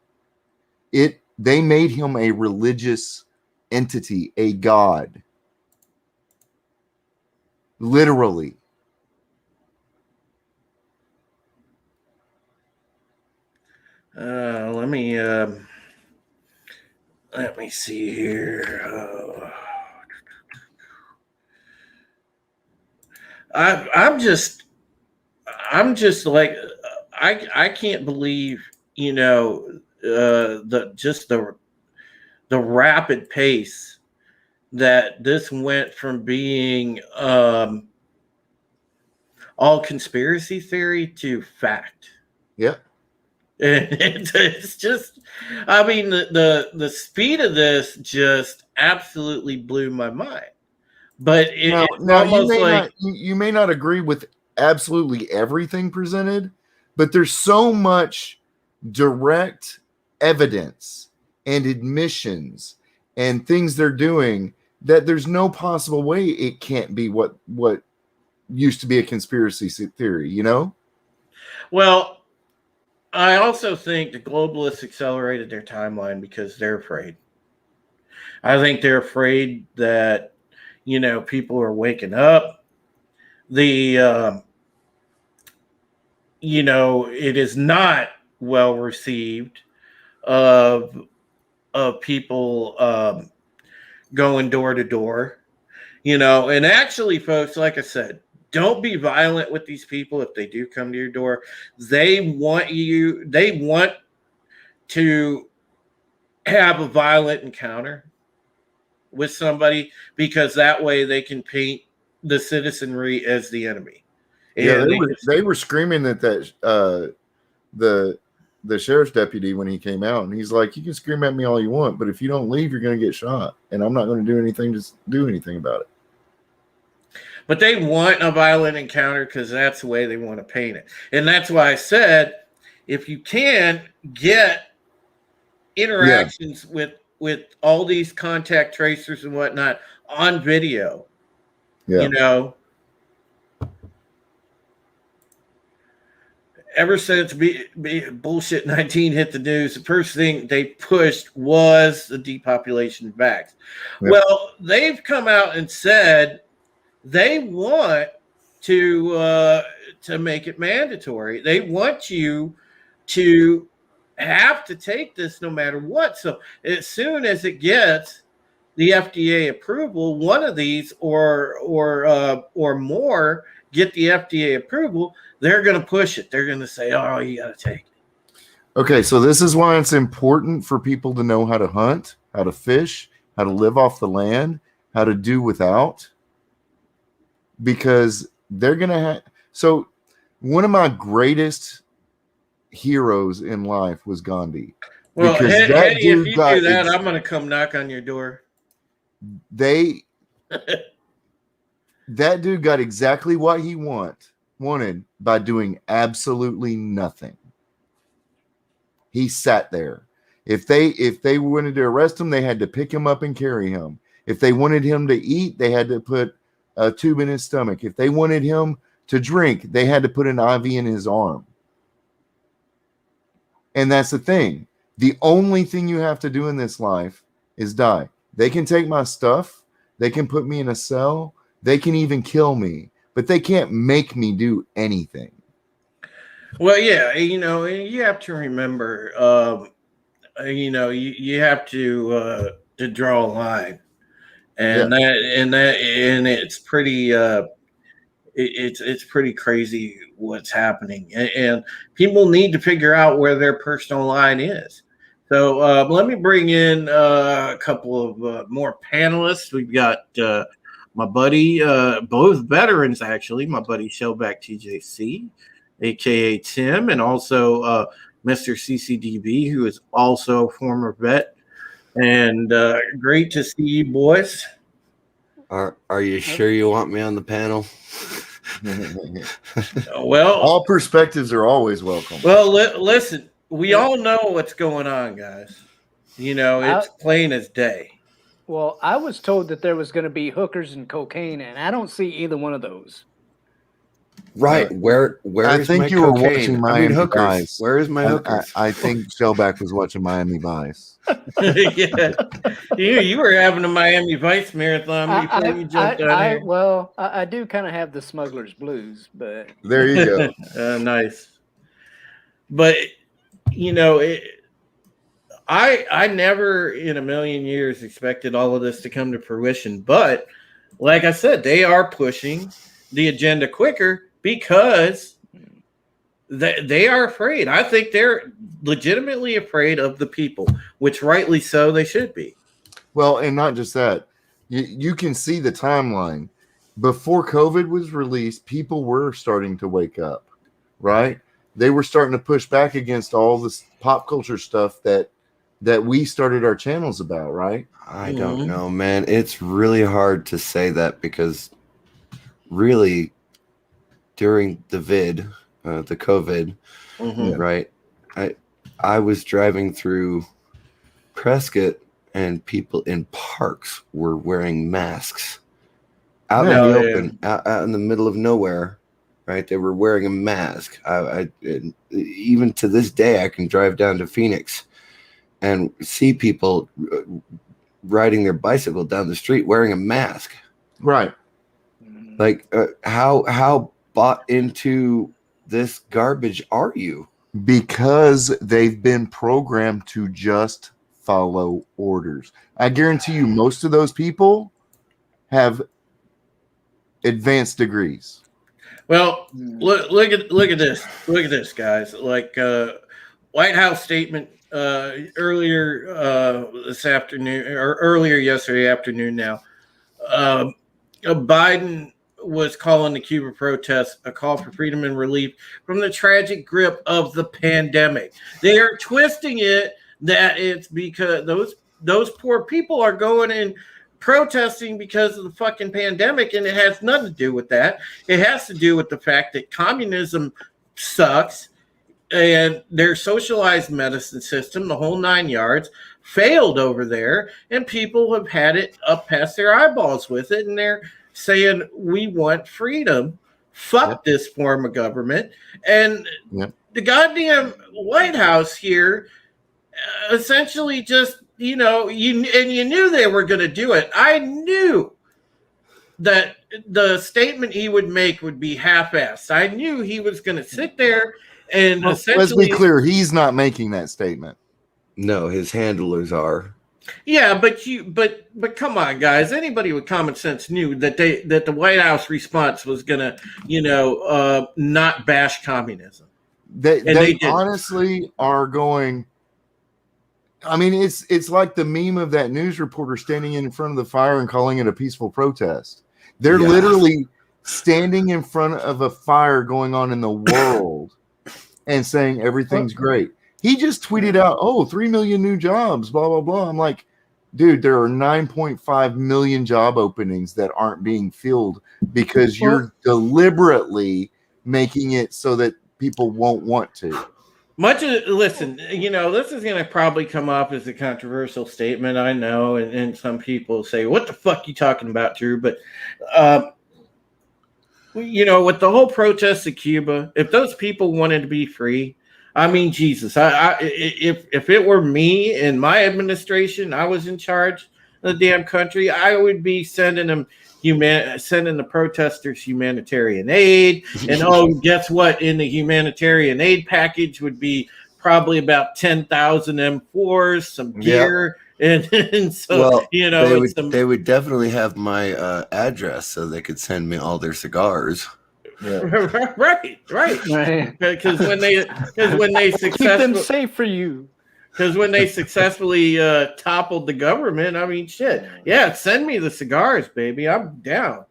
They made him a religious entity, a god. Literally. Let me see here. I'm just like, I can't believe, the rapid pace that this went from being all conspiracy theory to fact. Yeah. And it's just, I mean, the speed of this just absolutely blew my mind. But you may not agree with absolutely everything presented, but there's so much direct evidence and admissions and things they're doing that there's no possible way it can't be what used to be a conspiracy theory, Well, I also think the globalists accelerated their timeline because they're afraid. I think they're afraid that, people are waking up. The, it is not well received of people going door to door, and actually, folks, like I said, don't be violent with these people if they do come to your door. They want to have a violent encounter with somebody because that way they can paint the citizenry as the enemy. Yeah, And they were screaming that the sheriff's deputy when he came out, and he's like, "You can scream at me all you want, but if you don't leave, you're going to get shot, and I'm not going to do anything about it." But they want a violent encounter because that's the way they want to paint it. And that's why I said, if you can get interactions with all these contact tracers and whatnot on video, ever since bullshit 19 hit the news, the first thing they pushed was the depopulation vax. Yep. Well, they've come out and said they want to make it mandatory. They want you to have to take this no matter what. So as soon as it gets the FDA approval, one of these or more get the FDA approval, they're going to push it. They're going to say, "Oh, you got to take it." Okay, so this is why it's important for people to know how to hunt, how to fish, how to live off the land, how to do without. Because they're going to have... So one of my greatest heroes in life was Gandhi. Well, Eddie, if you do that, I'm going to come knock on your door. That dude got exactly what he wanted by doing absolutely nothing. He sat there. If they wanted to arrest him, they had to pick him up and carry him. If they wanted him to eat, they had to put a tube in his stomach. If they wanted him to drink, they had to put an IV in his arm. And that's the thing. The only thing you have to do in this life is die. They can take my stuff. They can put me in a cell. They can even kill me, but they can't make me do anything. Well, yeah, you have to remember, you have to draw a line, and it's pretty, it's pretty crazy what's happening, and people need to figure out where their personal line is. So let me bring in a couple of more panelists. We've got my buddy, both veterans actually, my buddy Shellback TJC, aka Tim, and also Mr. CCDB, who is also a former vet. And great to see you boys. Are you sure you want me on the panel? Well, all perspectives are always welcome. Well, listen, we all know what's going on, guys. It's plain as day. Well, I was told that there was going to be hookers and cocaine, and I don't see either one of those. Where I is think my you were cocaine? watching Miami hookers. Vice. Where is my hookers? I think Shellback was watching Miami Vice. Yeah, you were having a Miami Vice marathon before you jumped on here. Well, I do kind of have the smuggler's blues, but there you go. Nice. But I never in a million years expected all of this to come to fruition. But like I said, they are pushing the agenda quicker because they are afraid. I think they're legitimately afraid of the people, which rightly so they should be. Well, and not just that. You can see the timeline. Before COVID was released, people were starting to wake up, right? They were starting to push back against all this pop culture stuff that we started our channels about, right? I don't know, man. It's really hard to say that because really during the the COVID, right? I was driving through Prescott and people in parks were wearing masks out in the open, out in the middle of nowhere. right? They were wearing a mask. Even to this day, I can drive down to Phoenix and see people riding their bicycle down the street wearing a mask. Right. Like, how bought into this garbage are you? Because they've been programmed to just follow orders. I guarantee you, most of those people have advanced degrees. Well, look at this, guys. Like White House statement earlier this afternoon, or earlier yesterday afternoon. Now, Biden was calling the Cuba protests a call for freedom and relief from the tragic grip of the pandemic. They are twisting it that it's because those poor people are going and protesting because of the fucking pandemic, and it has nothing to do with that. It has to do with the fact that communism sucks and their socialized medicine system, the whole 9 yards, failed over there, and people have had it up past their eyeballs with it, and they're saying we want freedom. Fuck this form of government. And the goddamn White House here essentially just, you knew they were going to do it. I knew that the statement he would make would be half-assed. I knew he was going to sit there and essentially. Let's be clear, he's not making that statement. No, his handlers are. Yeah, but come on, guys. Anybody with common sense knew that the White House response was going to, not bash communism. They honestly are going. I mean, it's like the meme of that news reporter standing in front of the fire and calling it a peaceful protest. They're literally standing in front of a fire going on in the world and saying everything's great. He just tweeted out, 3 million new jobs, blah, blah, blah. I'm like, dude, there are 9.5 million job openings that aren't being filled because you're deliberately making it so that people won't want to. Listen, this is going to probably come off as a controversial statement, I know, and some people say, what the fuck you talking about, Drew? But, with the whole protest of Cuba, if those people wanted to be free, I mean, Jesus, if it were me and my administration, I was in charge of the damn country, I would be sending the protesters humanitarian aid. And guess what? In the humanitarian aid package would be probably about 10,000 M4s, some gear. And so, they would definitely have my address so they could send me all their cigars. Yeah. right. Because when they successfully keep them safe for you. Because when they successfully toppled the government, I mean, shit. Yeah, send me the cigars, baby. I'm down.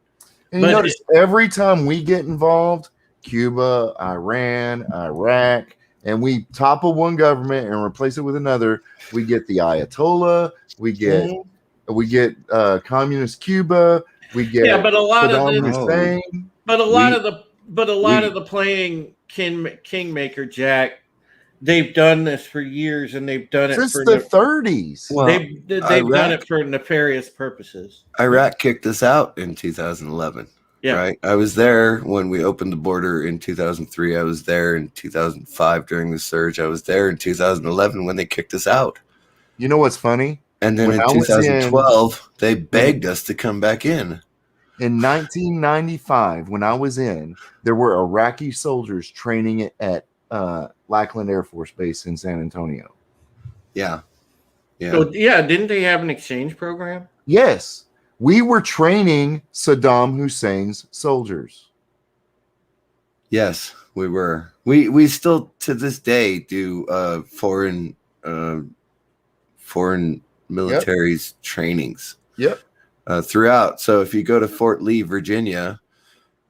And you notice every time we get involved, Cuba, Iran, Iraq, and we topple one government and replace it with another, we get the Ayatollah, we get communist Cuba, we get but a lot Saddam of Hussein. But a lot of the playing kingmaker, Jack, they've done this for years, and they've done it since the 30s. Well, they've done it for nefarious purposes. Iraq kicked us out in 2011. Yeah, right. I was there when we opened the border in 2003. I was there in 2005 during the surge. I was there in 2011 when they kicked us out. You know what's funny? And then in 2012, they begged us to come back in. In 1995, when I was in, there were Iraqi soldiers training at Lackland Air Force Base in San Antonio. Yeah. So, didn't they have an exchange program? Yes. We were training Saddam Hussein's soldiers. Yes, we were. We still, to this day, do foreign militaries trainings. Yep. Throughout. So if you go to Fort Lee, Virginia,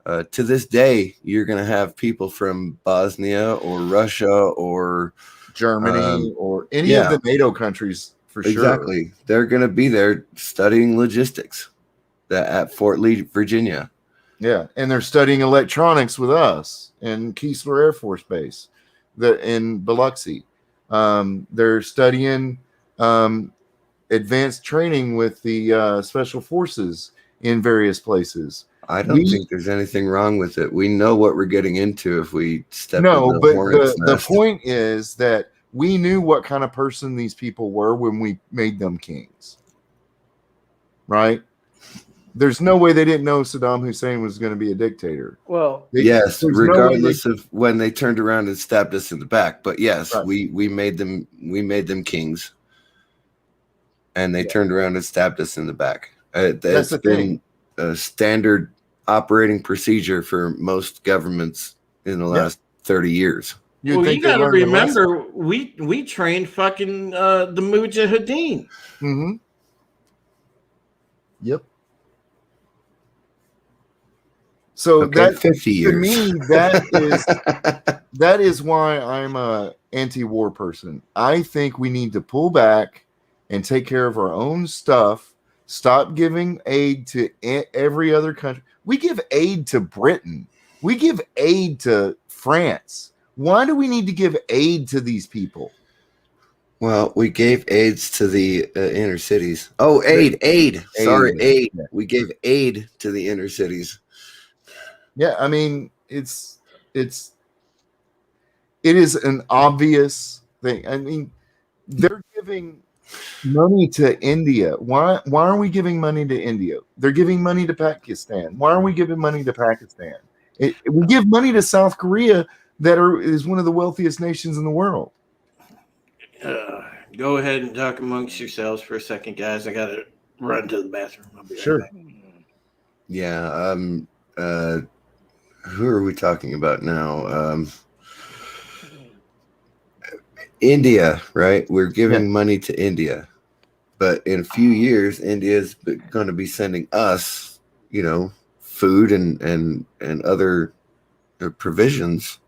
to this day, you're going to have people from Bosnia or Russia or Germany or any of the NATO countries for sure. Exactly. They're going to be there studying logistics at Fort Lee, Virginia. Yeah. And they're studying electronics with us in Keesler Air Force Base in Biloxi. They're studying advanced training with the special forces in various places. I don't think there's anything wrong with it. We know what we're getting into if we step in No, the but hornet's the nest. point is that we knew what kind of person these people were when we made them kings, right? There's no way they didn't know Saddam Hussein was going to be a dictator. Well, Yes, there's no way regardless of when they turned around and stabbed us in the back. But yes, Right. we made them kings, and they turned around and stabbed us in the back. That's the thing. A standard operating procedure for most governments in the last 30 years. Well, you got to remember, we trained fucking the Mujahideen. Mm-hmm. Yep. So Okay, that 50 years. to me, that is why I'm a anti-war person. I think we need to pull back and take care of our own stuff. Stop giving aid to every other country. We give aid to Britain. We give aid to France. Why do we need to give aid to these people? Well, we gave aids to the inner cities. Oh, aid. Sorry, aid. We gave aid to the inner cities. Yeah, I mean, it is an obvious thing. I mean, they're giving money to India. Why are we giving money to India? They're giving money to Pakistan. Why are we giving money to Pakistan? We give money to South Korea is one of the wealthiest nations in the world. Go ahead and talk amongst yourselves for a second, guys. I got to run to the bathroom. I'll be right Sure. back. Yeah. Who are we talking about now? India, right? We're giving money to India, but in a few years, India is going to be sending us, food and other provisions.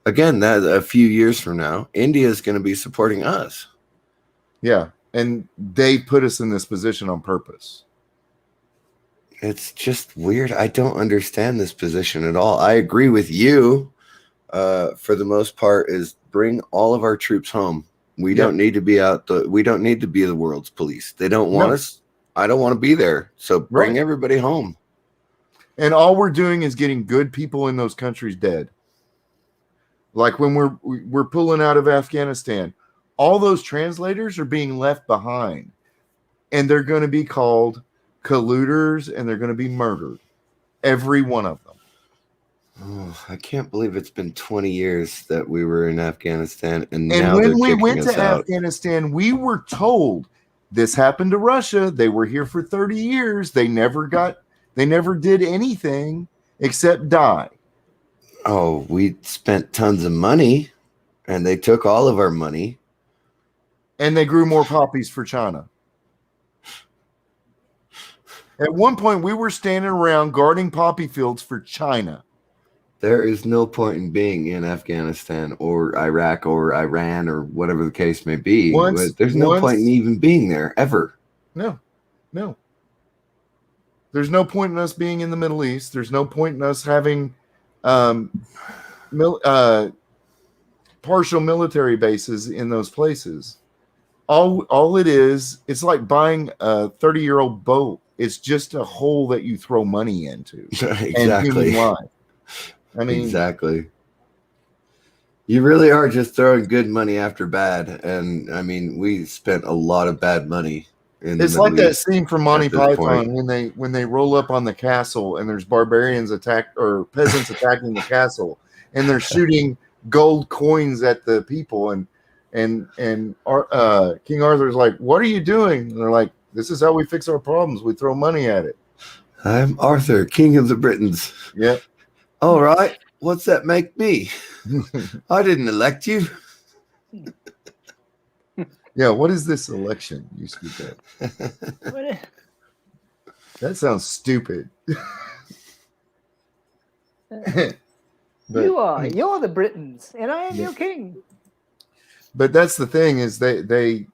Again, that a few years from now, India is going to be supporting us. Yeah, and they put us in this position on purpose. It's just weird. I don't understand this position at all. I agree with you, for the most part, is bring all of our troops home. We don't need to be we don't need to be the world's police. They don't want us. I don't want to be there. So bring everybody home. And all we're doing is getting good people in those countries dead. Like when we're pulling out of Afghanistan, all those translators are being left behind, and they're going to be called colluders, and they're going to be murdered, every one of them. Oh, I can't believe it's been 20 years that we were in Afghanistan, and And now when we they're went kicking to us out. Afghanistan, we were told this happened to Russia. They were here for 30 years. They never did anything except die. Oh, we spent tons of money, and they took all of our money. And they grew more poppies for China. At one point, we were standing around guarding poppy fields for China. There is no point in being in Afghanistan or Iraq or Iran or whatever the case may be. There's no point in even being there, ever. No. There's no point in us being in the Middle East. There's no point in us having partial military bases in those places. All it is, it's like buying a 30-year-old boat. It's just a hole that you throw money into. Exactly. And human life. I mean, exactly. You really are just throwing good money after bad, and I mean, we spent a lot of bad money. It's like that scene from Monty Python when they roll up on the castle and there's barbarians or peasants attacking the castle, and they're shooting gold coins at the people, and King Arthur's like, "What are you doing?" And they're like, "This is how we fix our problems. We throw money at it." I'm Arthur, King of the Britons. Yep. All right. What's that make me? I didn't elect you. Yeah, what is this election you speak of? That sounds stupid. You're the Britons, and I am your king. But that's the thing, is they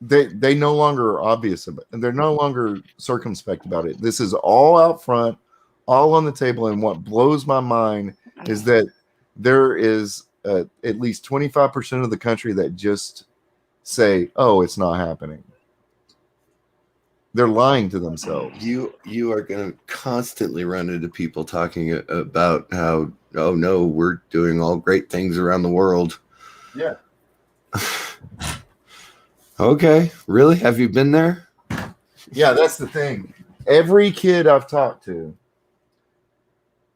no longer are obvious about it, and they're no longer circumspect about it. This is all out front, all on the table. And what blows my mind is that there is at least 25% of the country that just say, "Oh, it's not happening." They're lying to themselves. You are going to constantly run into people talking about how, oh no, we're doing all great things around the world. Yeah. Okay, really? Have you been there? Yeah, that's the thing. Every kid I've talked to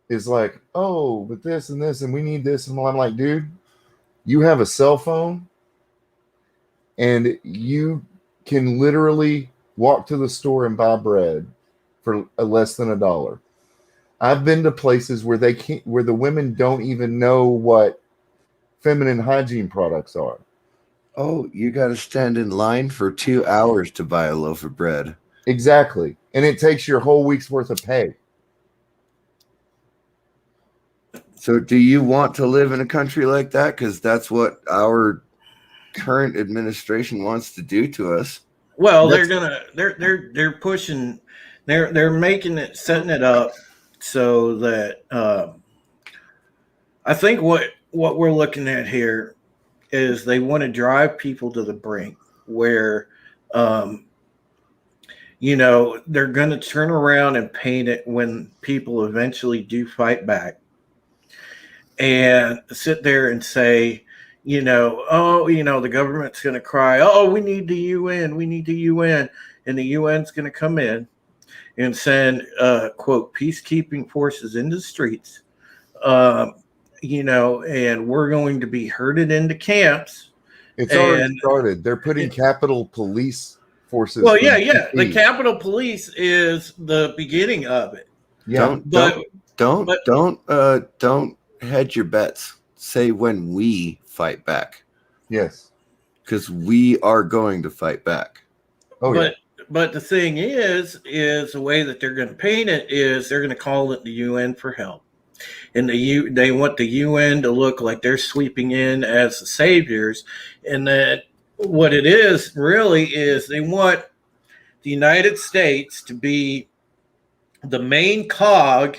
is like, oh, but this and this, and we need this. And I'm like, dude, you have a cell phone and you can literally walk to the store and buy bread for less than $1. I've been to places where where the women don't even know what feminine hygiene products are. Oh, you got to stand in line for 2 hours to buy a loaf of bread. Exactly. And it takes your whole week's worth of pay. So do you want to live in a country like that? Because that's what our current administration wants to do to us. Well, they're pushing, they're making it, setting it up so that I think what we're looking at here is they want to drive people to the brink where they're going to turn around and paint it when people eventually do fight back and sit there and say, the government's going to cry, oh, we need the UN, and the UN's going to come in and send, quote, peacekeeping forces into the streets, and we're going to be herded into camps. It's already started. They're putting Capitol Police forces. Well, yeah. The Capitol Police is the beginning of it. Yeah, Don't hedge your bets. Say when we fight back. Yes, because we are going to fight back. Oh, yeah. But the thing is the way that they're going to paint it is they're going to call it the UN for help, and they want the UN to look like they're sweeping in as the saviors, and that what it is really is they want the United States to be the main cog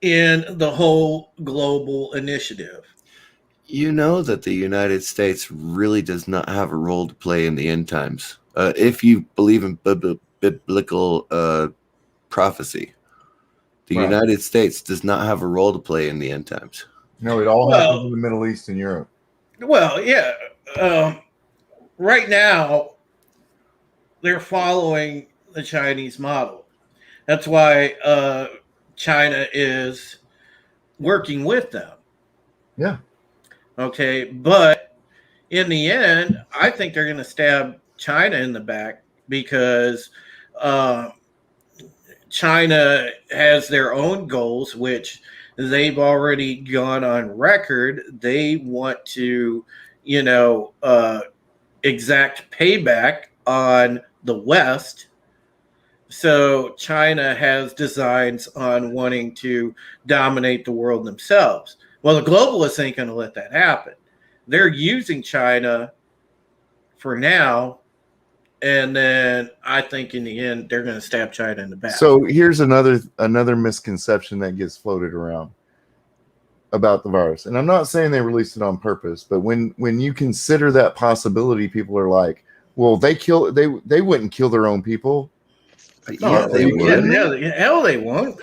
in the whole global initiative. You know that the United States really does not have a role to play in the end times. If you believe in biblical prophecy, the United States does not have a role to play in the end times. No, it all happens in the Middle East and Europe. Well, yeah. Right now, they're following the Chinese model. That's why China is working with them. Yeah. Okay, but in the end, I think they're going to stab China in the back because China has their own goals, which they've already gone on record. They want to, exact payback on the West. So China has designs on wanting to dominate the world themselves. Well, the globalists ain't going to let that happen. They're using China for now, and then I think in the end they're going to stab China in the back. So here's another misconception that gets floated around about the virus, and I'm not saying they released it on purpose, but when you consider that possibility, people are like, "Well, they wouldn't kill their own people." Yeah, they would. Yeah, hell, they won't.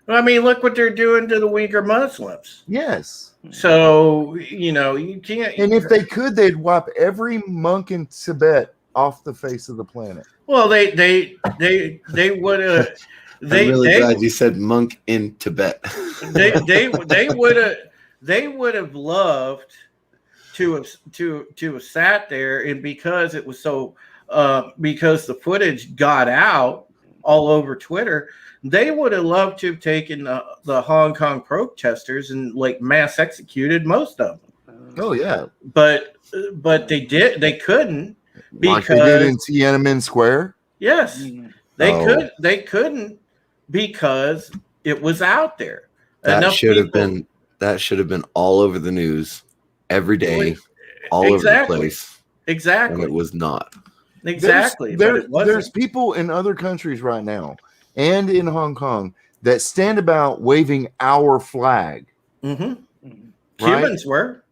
I mean, look what they're doing to the Uyghur Muslims. Yes. So, you can't. And if they could, they'd wipe every monk in Tibet off the face of the planet. Well, they would have. I'm really glad you said monk in Tibet. they would have loved to have sat there, and because it was so because the footage got out all over Twitter, they would have loved to have taken the Hong Kong protesters and mass executed most of them. Oh yeah, but they couldn't because they did in Tiananmen Square. Yes, they couldn't because it was out there. That should have been all over the news every day, all over the place. Exactly, and it was not. Exactly. There's people in other countries right now and in Hong Kong that stand about waving our flag. Mm-hmm. Right? Cubans were.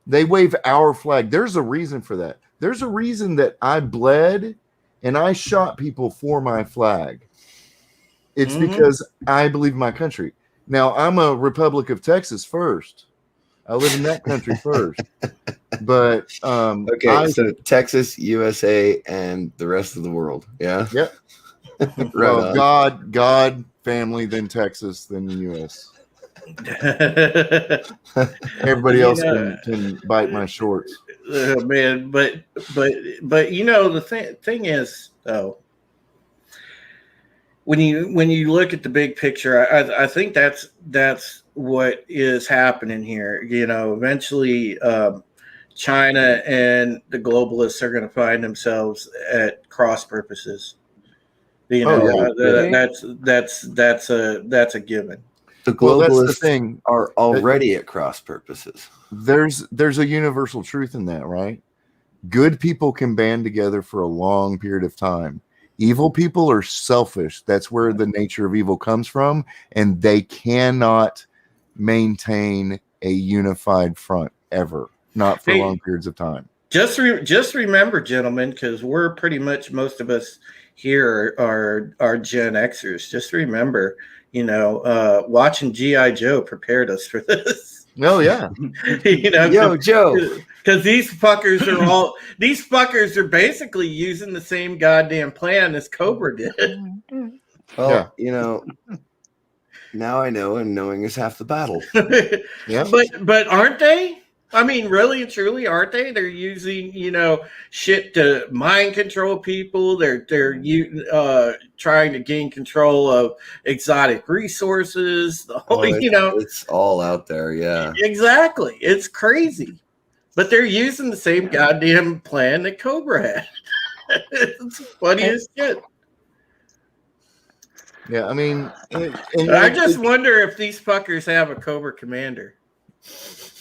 They wave our flag. There's a reason for that. There's a reason that I bled and I shot people for my flag, it's Mhm. because I believe in my country. Now, I'm a Republic of Texas first. I live in that country first. But Okay, so Texas, USA, and the rest of the world. Yeah. Yep. Right Well, on. God, family, then Texas, then the U.S. Everybody else can bite my shorts. Man, but the thing is though, when you look at the big picture, I think that's what is happening here. Eventually, China and the globalists are going to find themselves at cross purposes. That's a given. The Well, that's the globalists thing. are already at cross purposes. There's a universal truth in that, right? Good people can band together for a long period of time. Evil people are selfish. That's where the nature of evil comes from, and they cannot maintain a unified front ever, not for long periods of time. Just remember, gentlemen, because we're pretty much, most of us here are Gen Xers. Just remember, watching G.I. Joe prepared us for this. Oh yeah. Yo, Joe. Because these fuckers are basically using the same goddamn plan as Cobra did. Well, now I know, and knowing is half the battle. Yeah. But aren't they? I mean, really and truly, aren't they? They're using, shit to mind control people. They're trying to gain control of exotic resources. It's all out there. Yeah, exactly. It's crazy, but they're using the same goddamn plan that Cobra had. It's funny as shit. Yeah, I mean, I just wonder if these fuckers have a Cobra commander.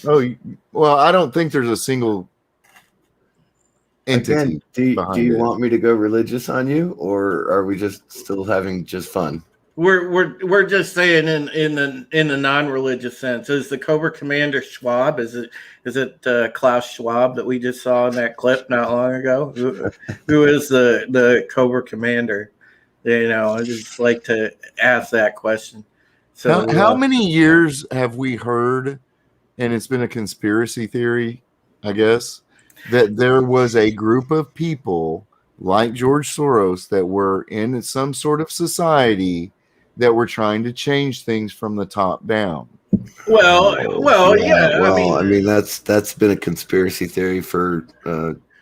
Oh, well, I don't think there's a single entity. Again, do you want me to go religious on you, or are we just still having just fun? We're just saying in the non-religious sense. Is the Cobra commander Schwab? Is it Klaus Schwab that we just saw in that clip not long ago? Who is the Cobra commander? I just like to ask that question. So how many years have we heard, and it's been a conspiracy theory, I guess, that there was a group of people like George Soros that were in some sort of society that were trying to change things from the top down? Yeah. I mean that's been a conspiracy theory for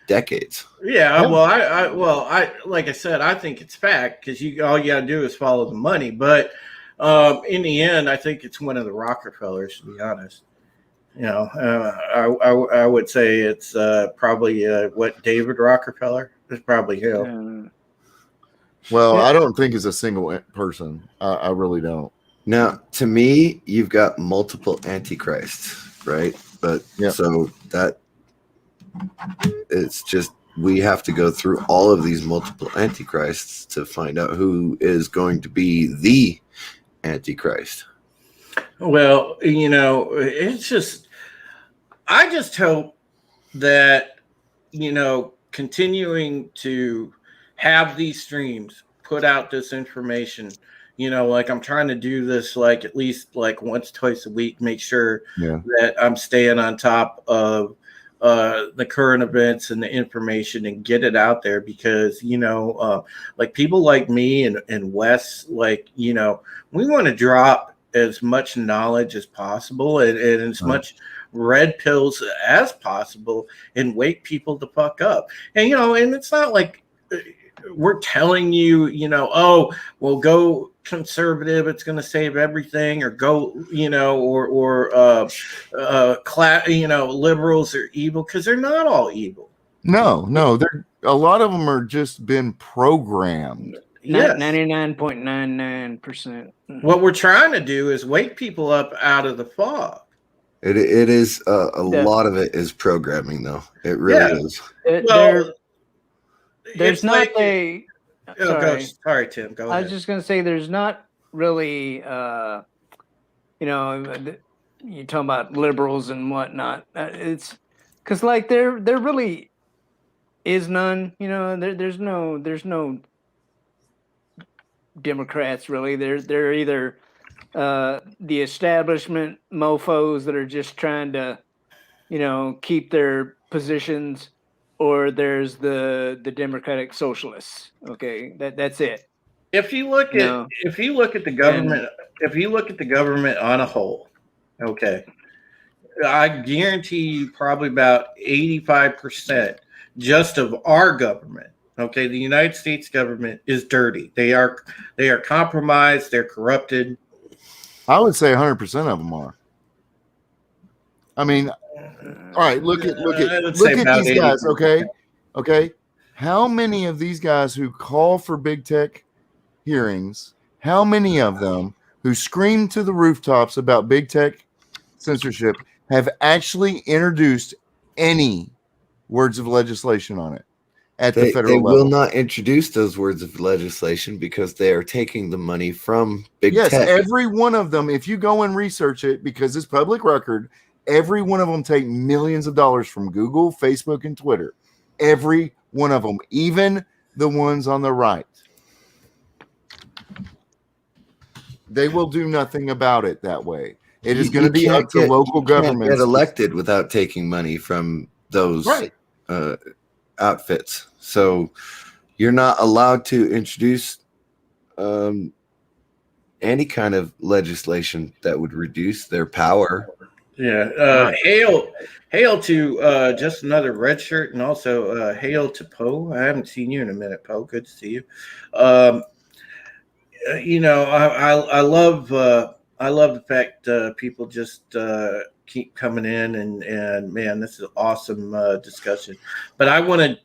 decades. Yeah. Well, I like I said, I think it's fact because all you got to do is follow the money. But in the end, I think it's one of the Rockefellers, to be honest. I would say it's probably David Rockefeller. It's probably him. Well, I don't think it's a single person. I really don't. Now, to me, you've got multiple antichrists, right? But so that it's just we have to go through all of these multiple antichrists to find out who is going to be the antichrist. Well, it's just I just hope that continuing to have these streams put out this information, like I'm trying to do this like at least like once, twice a week, make sure that I'm staying on top of the current events and the information and get it out there because, like people like me and Wes, like, we want to drop as much knowledge as possible and as much red pills as possible and wake people the fuck up. And, and it's not like we're telling you, oh, well, go conservative, it's going to save everything, or go, liberals are evil, because they're not all evil. No, a lot of them are just been programmed. Yes. 99.99%. What we're trying to do is wake people up out of the fog. It is a lot of it is programming, though. It really is. There's not a. Sorry, Tim. Go ahead. I was just going to say there's not really, you're talking about liberals and whatnot. It's because like they're really, is none. You know, there's no Democrats really. They're either the establishment mofos that are just trying to, you know, keep their positions, or there's the Democratic socialists. Okay, that's it. If you look at No. if you look at the government, if you look at the government on a whole, okay, I guarantee you probably about 85% just of our government. Okay, the United States government is dirty. They are compromised. They're corrupted. I would say 100% of them are. I mean, all right, look at these guys, okay? How many of these guys who call for big tech hearings, how many of them who scream to the rooftops about big tech censorship have actually introduced any words of legislation on it at the federal level? They will not introduce those words of legislation because they are taking the money from big tech. Yes, every one of them, if you go and research it, because it's public record, every one of them take millions of dollars from Google, Facebook, and Twitter. Every one of them, even the ones on the right. They will do nothing about it that way. It is going to be up to local governments. Get elected without taking money from those outfits. So you're not allowed to introduce any kind of legislation that would reduce their power. Yeah. Hail to just another red shirt, and also hail to Poe. I haven't seen you in a minute, Poe. Good to see you. You know, I love the fact people just keep coming in, and man, this is an awesome discussion. But I want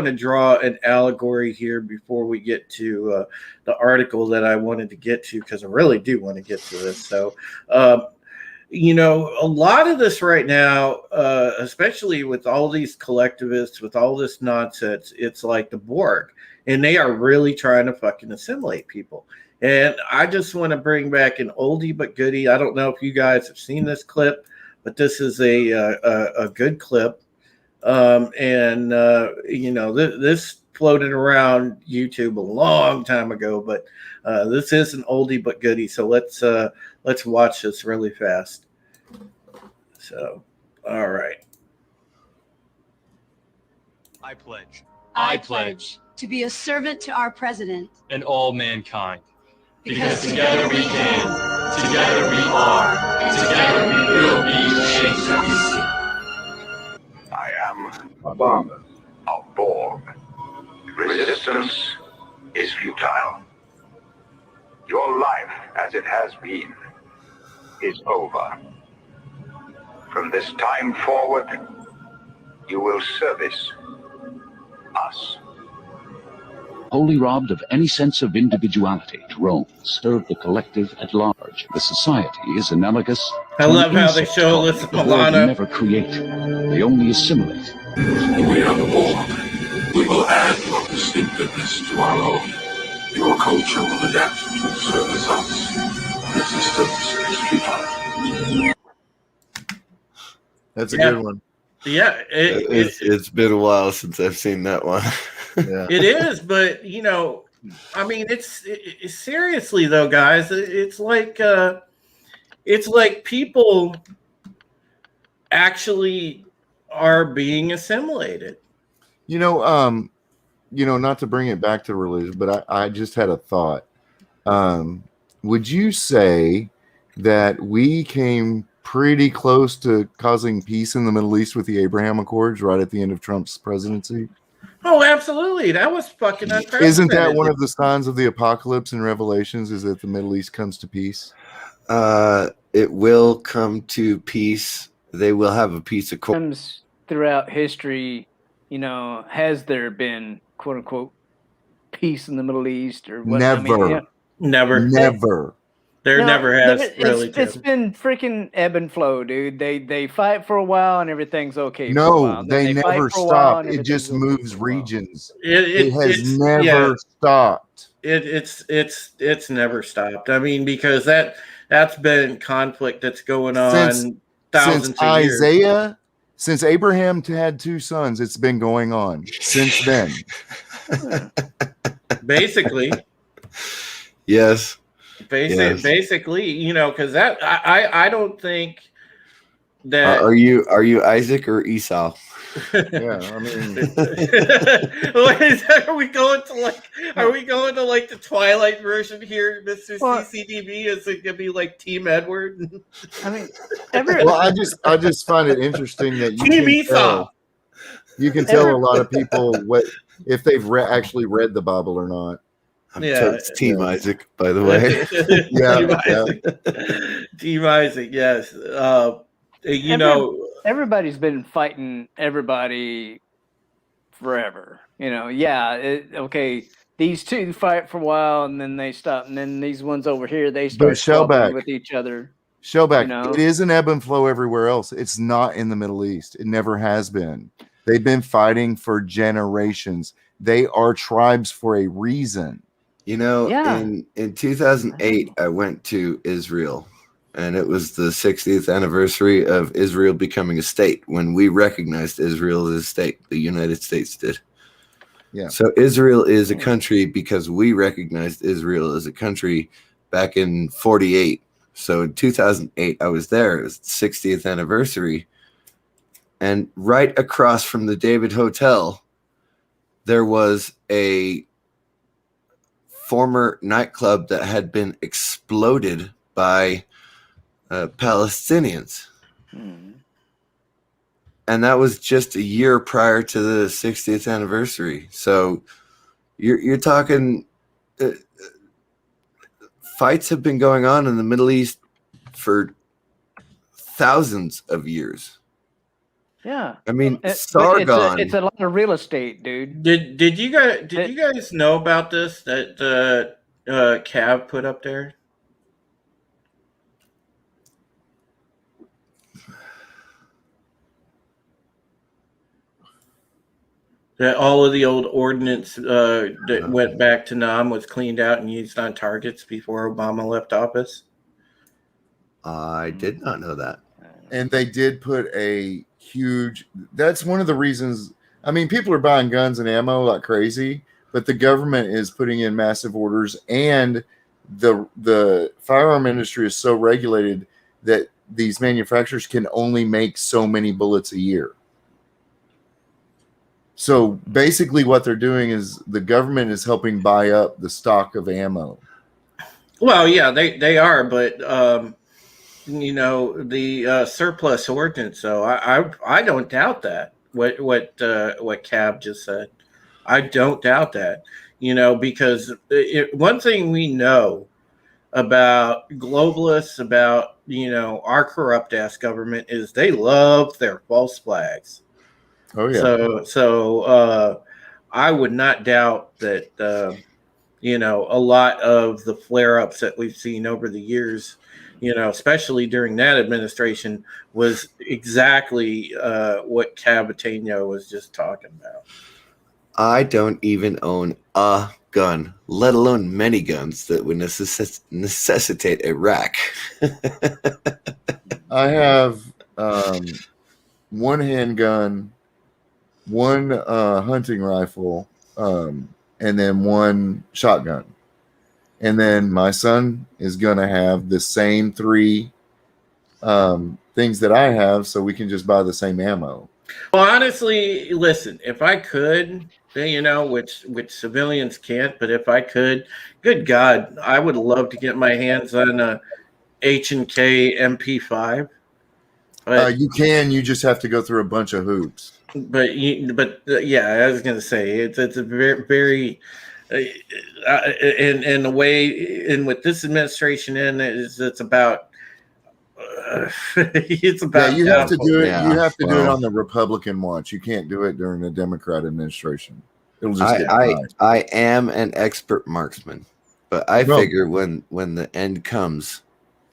to draw an allegory here before we get to the article that I wanted to get to, because I really do want to get to this. So. You know, a lot of this right now, especially with all these collectivists, with all this nonsense, it's like the Borg, and they are really trying to fucking assimilate people. And I just want to bring back an oldie but goodie. I don't know if you guys have seen this clip, but this is a good clip. You know, this floated around YouTube a long time ago, but this is an oldie but goodie. So let's watch this really fast. So, all right. I pledge. I pledge to be a servant to our president and all mankind. Because together we can, together we are, and together we will be the change that we seek. I am a bomber of Borg. Resistance is futile. Your life, as it has been, is over. From this time forward, you will service us. Wholly robbed of any sense of individuality, drones serve the collective at large. The society is analogous. I love how they show this Milano. Never create, they only assimilate. We are the Borg. We will add your distinctiveness to our own. Your culture will adapt to service us. Resistance is futile. That's a good one. Yeah, it's been a while since I've seen that one. Yeah. It is, but you know, I mean, it's seriously though, guys. It's like people actually are being assimilated. You know, not to bring it back to religion, but I just had a thought. Would you say that we came pretty close to causing peace in the Middle East with the Abraham Accords right at the end of Trump's presidency? Oh, absolutely. That was fucking unprecedented. Isn't that one of the signs of the apocalypse in Revelations, is that the Middle East comes to peace? It will come to peace. They will have a peace accord. Throughout history, you know, has there been quote unquote peace in the Middle East or what? Never. I mean, yeah. Never. There never has really. It's been freaking ebb and flow, dude. They fight for a while and everything's okay. No, for a while. they never stop. It just moves regions. It has never stopped. It's never stopped. I mean, because that's been conflict that's going on thousands of years. Since Abraham had 2 sons, it's been going on since then. Basically. Yes. Basically, you know, because that I don't think that Are you Isaac or Esau? Yeah, I mean, are we going to like the Twilight version here, Mr. CCDB? Is it gonna be like Team Edward? I mean, well, I just find it interesting that Team Esau. You can tell a lot of people what if they've actually read the Bible or not. It's Team Isaac, by the way. Team Isaac, yes. You know, everybody's been fighting everybody forever. You know, okay. These two fight for a while, and then they stop, and then these ones over here they start squabbling with each other. Shellback, it is an ebb and flow everywhere else. It's not in the Middle East. It never has been. They've been fighting for generations. They are tribes for a reason. You know, in 2008, I went to Israel, and it was the 60th anniversary of Israel becoming a state when we recognized Israel as a state. The United States did. Yeah. So Israel is a country because we recognized Israel as a country back in 48. So in 2008, I was there. It was the 60th anniversary. And right across from the David Hotel, there was a former nightclub that had been exploded by Palestinians. And that was just a year prior to the 60th anniversary. So you're talking fights have been going on in the Middle East for thousands of years. Yeah, I mean, Sargon. It's a lot of real estate, dude. Did you guys know about this that Cav put up there? That all of the old ordnance that went back to Nam was cleaned out and used on targets before Obama left office? I did not know that. And they did put a huge, that's one of the reasons. I mean, people are buying guns and ammo like crazy, but the government is putting in massive orders, and the firearm industry is so regulated that these manufacturers can only make so many bullets a year. So basically what they're doing is the government is helping buy up the stock of ammo. Well, yeah, they are, but you know, the surplus ordnance. So I don't doubt that. What Cab just said, I don't doubt that. You know, because one thing we know about globalists, about our corrupt ass government, is they love their false flags. Oh yeah. So I would not doubt that. A lot of the flare-ups that we've seen over the years, especially during that administration, was exactly what Cabatano was just talking about. I don't even own a gun, let alone many guns that would necessitate a rack. I have one handgun, one hunting rifle, and then one shotgun. And then my son is going to have the same 3 things that I have, so we can just buy the same ammo. Well, honestly, listen, if I could, which civilians can't, but if I could, good God, I would love to get my hands on a H&K MP5. You can, you just have to go through a bunch of hoops. But yeah, I was going to say it's a very, very in the way, and with this administration it's about it's about. Yeah, you have to do it. Yeah, you have to do it on the Republican watch. You can't do it during the Democrat administration. It'll just I am an expert marksman, but I figure when the end comes,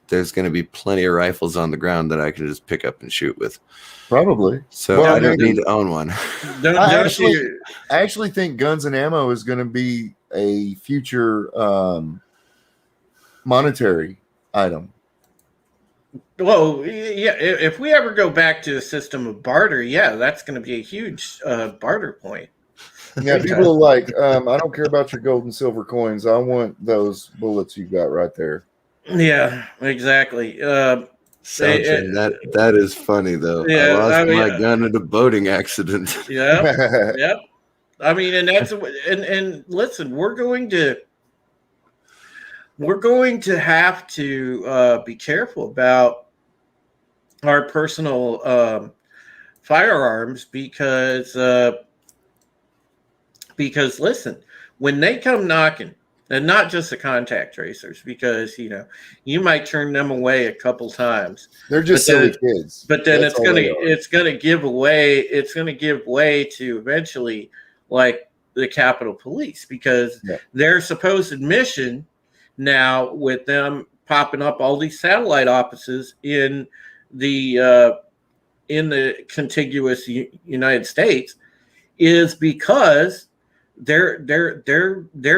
there's going to be plenty of rifles on the ground that I can just pick up and shoot with. Probably. So I don't need to own one. I actually think guns and ammo is going to be a future monetary item. Well, yeah, if we ever go back to a system of barter, yeah, that's going to be a huge barter point. Yeah, people are like, I don't care about your gold and silver coins. I want those bullets you got right there. Yeah, exactly. Soundtrain, that is funny though. I Yeah, lost I mean, my gun in a boating accident. yeah, yep. I mean, and that's and listen, we're going to have to be careful about our personal firearms because listen, when they come knocking, and not just the contact tracers, because you might turn them away a couple times. They're just silly kids. But then That's it's gonna give way to eventually like the Capitol Police, because their supposed mission now, with them popping up all these satellite offices in the contiguous United States, is because their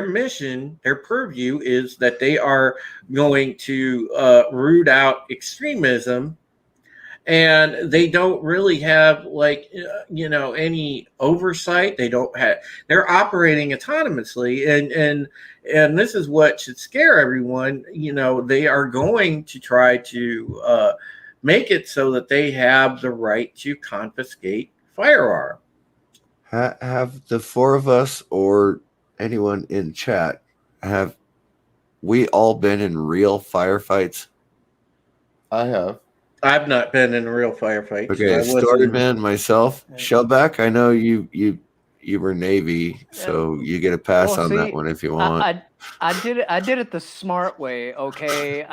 mission, their purview is that they are going to root out extremism, and they don't really have any oversight. They're operating autonomously, and this is what should scare everyone. They are going to try to make it so that they have the right to confiscate firearm. Have the four of us or anyone in chat, have we all been in real firefights? I have. I've not been in a real firefight. Okay, Storyman, myself, Shellback. I know you were Navy, so you get a pass on that one if you want. I did it the smart way. Okay,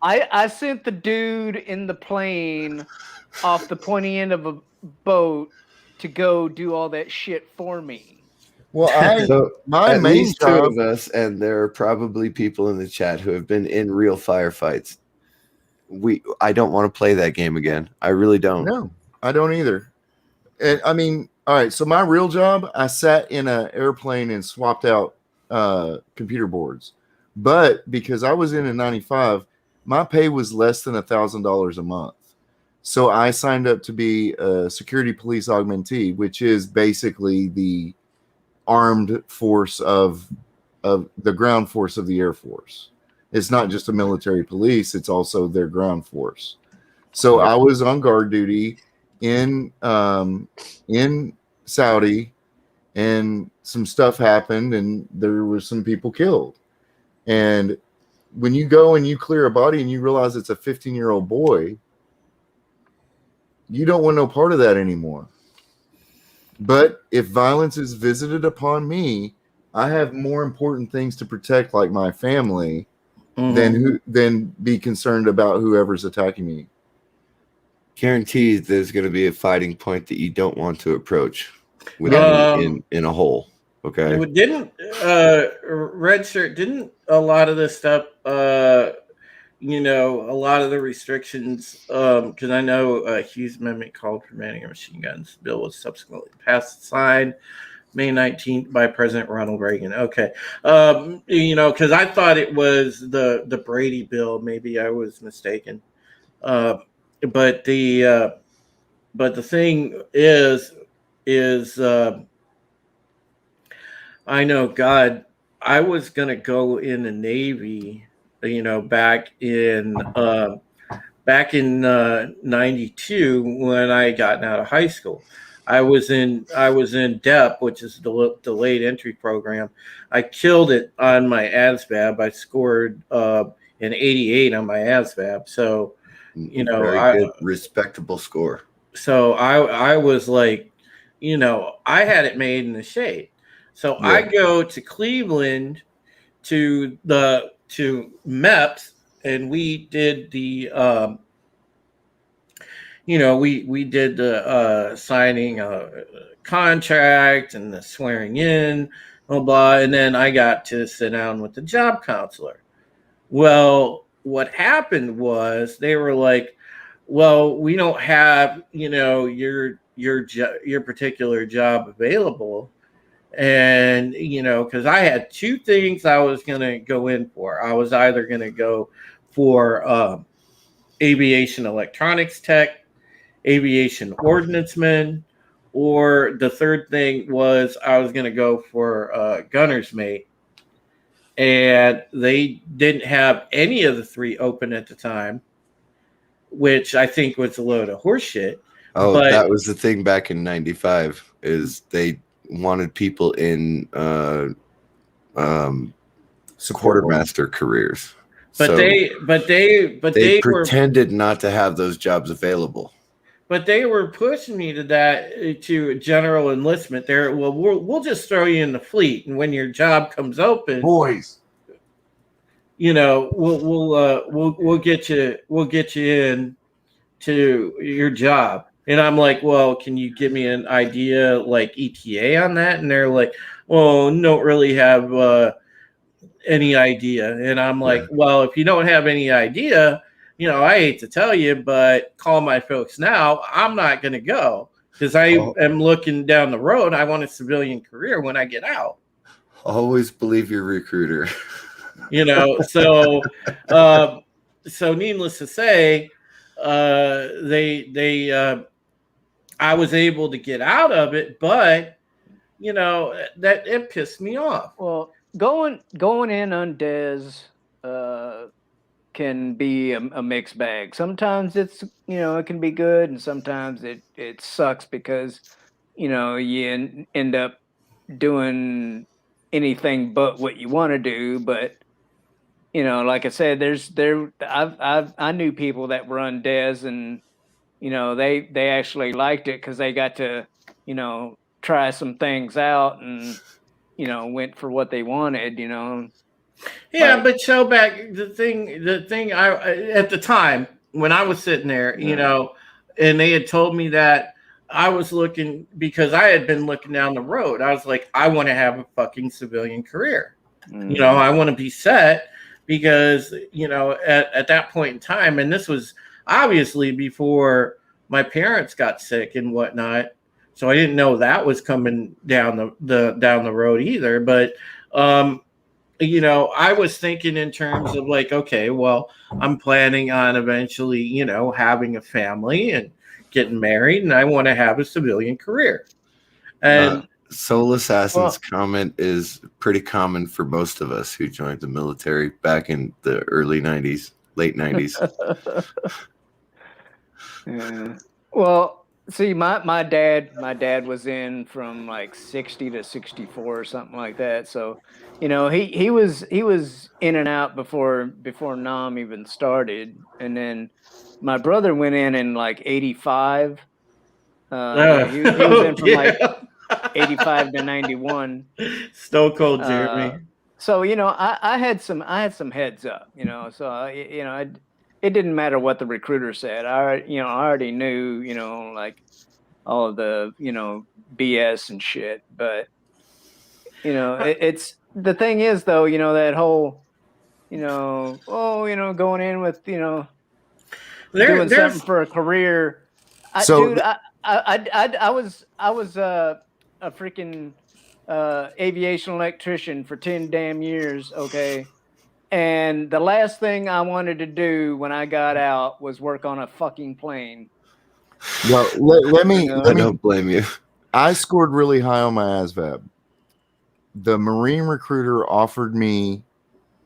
I sent the dude in the plane off the pointy end of a boat to go do all that shit for me. Well, my at main least job, 2 of us, and there are probably people in the chat who have been in real firefights. I don't want to play that game again. I really don't. No, I don't either. And I mean, all right. So my real job, I sat in an airplane and swapped out computer boards. But because I was in a 95, my pay was less than $1,000 a month. So I signed up to be a security police augmentee, which is basically the armed force of the ground force of the Air Force. It's not just a military police; it's also their ground force. So I was on guard duty in Saudi, and some stuff happened, and there were some people killed. And when you go and you clear a body and you realize it's a 15-year-old boy, you don't want no part of that anymore. But if violence is visited upon me, I have more important things to protect, like my family, than be concerned about whoever's attacking me. Guaranteed there's going to be a fighting point that you don't want to approach with me in a hole. Okay. Didn't Red Shirt, didn't a lot of this stuff, a lot of the restrictions, because I know Hughes Amendment called for manning of machine guns bill was subsequently passed, signed May 19th by President Ronald Reagan. Okay. Because I thought it was the Brady bill. Maybe I was mistaken. But the thing is I know, God, I was going to go in the Navy, back in 92 when I got out of high school. I was in DEP, which is delayed entry program. I killed it on my ASVAB. I scored an 88 on my ASVAB. So, very good, respectable score. So I was like, I had it made in the shade. So I go to Cleveland to MEPS, and we did the we did the signing a contract and the swearing in, blah, blah, and then I got to sit down with the job counselor. Well, what happened was they were like, well, we don't have, your particular job available. And, because I had 2 things I was going to go in for. I was either going to go for aviation electronics tech, aviation ordnanceman, or the third thing was I was going to go for gunner's mate. And they didn't have any of the three open at the time, which I think was a load of horseshit. Oh, but that was the thing back in '95 is they wanted people in quartermaster careers. But So they pretended not to have those jobs available. But they were pushing me to general enlistment. There, well, we'll just throw you in the fleet, and when your job comes open, Boys, we'll get you in to your job. And I'm like, well, can you give me an idea, like ETA on that? And they're like, well, don't really have any idea. And I'm like, well, if you don't have any idea, I hate to tell you, but call my folks now. I'm not going to go because I am looking down the road. I want a civilian career when I get out. Always believe your recruiter. So needless to say, I was able to get out of it, but that it pissed me off. Well, going in on DES can be a mixed bag. Sometimes it's it can be good, and sometimes it sucks because you end up doing anything but what you want to do. But like I said, I knew people that were on DES, and they actually liked it because they got to try some things out and went for what they wanted. Yeah, but so back the thing I at the time when I was sitting there, and they had told me that I was looking because I had been looking down the road. I was like, I want to have a fucking civilian career. I want to be set because at that point in time, and this was obviously before my parents got sick and whatnot, so I didn't know that was coming down the road either. But I was thinking in terms of like, okay, well, I'm planning on eventually, having a family and getting married, and I want to have a civilian career. And Soul Assassin's comment is pretty common for most of us who joined the military back in the early 90s, late 90s. Yeah. Well, see, my dad was in from like 60 to 64 or something like that. So, he was in and out before NOM even started, and then my brother went in like 85. He was in from like 85 to 91. Stone Cold Jeremy. So I had some heads up. So it didn't matter what the recruiter said. I already knew like all of the BS and shit. But it's the thing is though, that whole going in with doing something for a career. I was a freaking aviation electrician for 10 damn years, okay? And the last thing I wanted to do when I got out was work on a fucking plane. Well, let me I don't blame you. I scored really high on my ASVAB. The Marine recruiter offered me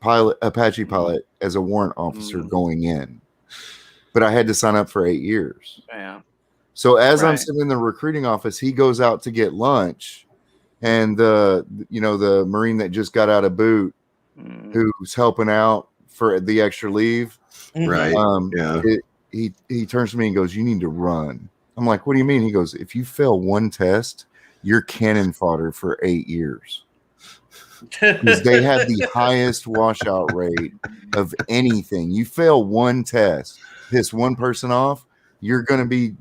Apache pilot as a warrant officer going in, but I had to sign up for 8 years. Yeah. So as I'm sitting in the recruiting office, he goes out to get lunch, and the Marine that just got out of boot, who's helping out for the extra leave, right? He turns to me and goes, "You need to run." I'm like, "What do you mean?" He goes, "If you fail one test, you're cannon fodder for 8 years." Because they had the highest washout rate of anything. You fail one test, piss one person off, you're going to be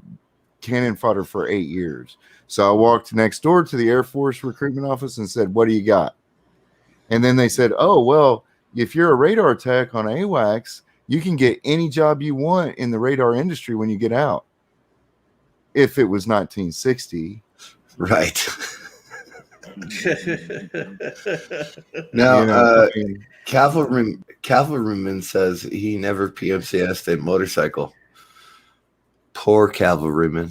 cannon fodder for 8 years. So I walked next door to the Air Force recruitment office and said, "What do you got?" And then they said, "Oh, well, if you're a radar tech on AWACS, you can get any job you want in the radar industry when you get out." If it was 1960. Right. Now, You know, I mean, Cavalryman says he never PMCS'd a motorcycle. Poor Cavalryman.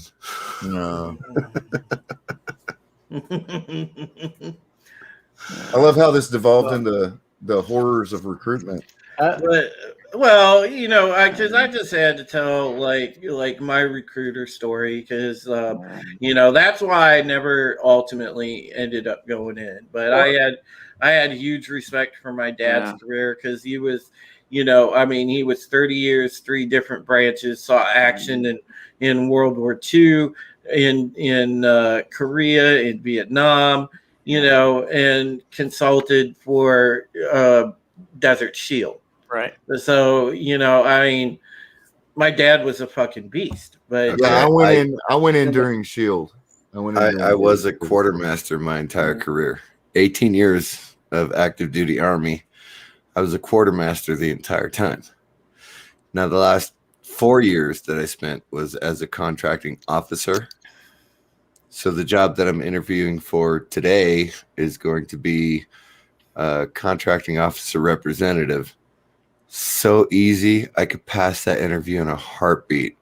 no. I love how this devolved into the horrors of recruitment. But, well, you know, because I just had to tell like my recruiter story because you know that's why I never ultimately ended up going in. But I had huge respect for my dad's career because he was, you know, I mean, he was 30 years, 3 different branches, saw action in World War II, in Korea, in Vietnam, you know, and consulted for Desert Shield. Right. So, you know, I mean, my dad was a fucking beast. But Yeah, I went in during Shield. I was a quartermaster my entire career. 18 years of active duty Army. I was a quartermaster the entire time. Now, the last 4 years that I spent was as a contracting officer. So the job that I'm interviewing for today is going to be a contracting officer representative. So easy. I could pass that interview in a heartbeat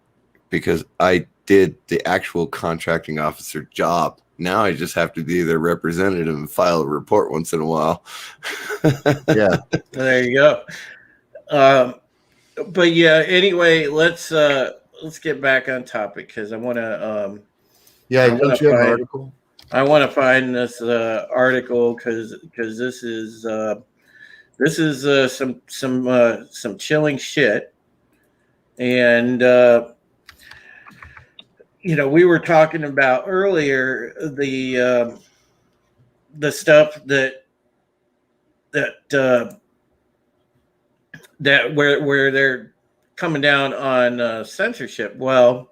because I did the actual contracting officer job. Now I just have to be their representative and file a report once in a while. Yeah. There you go. But yeah, anyway, let's get back on topic because I want to don't you have an article? I want to find this article because this is some chilling shit. And you know, we were talking about earlier the stuff that where they're coming down on censorship. Well,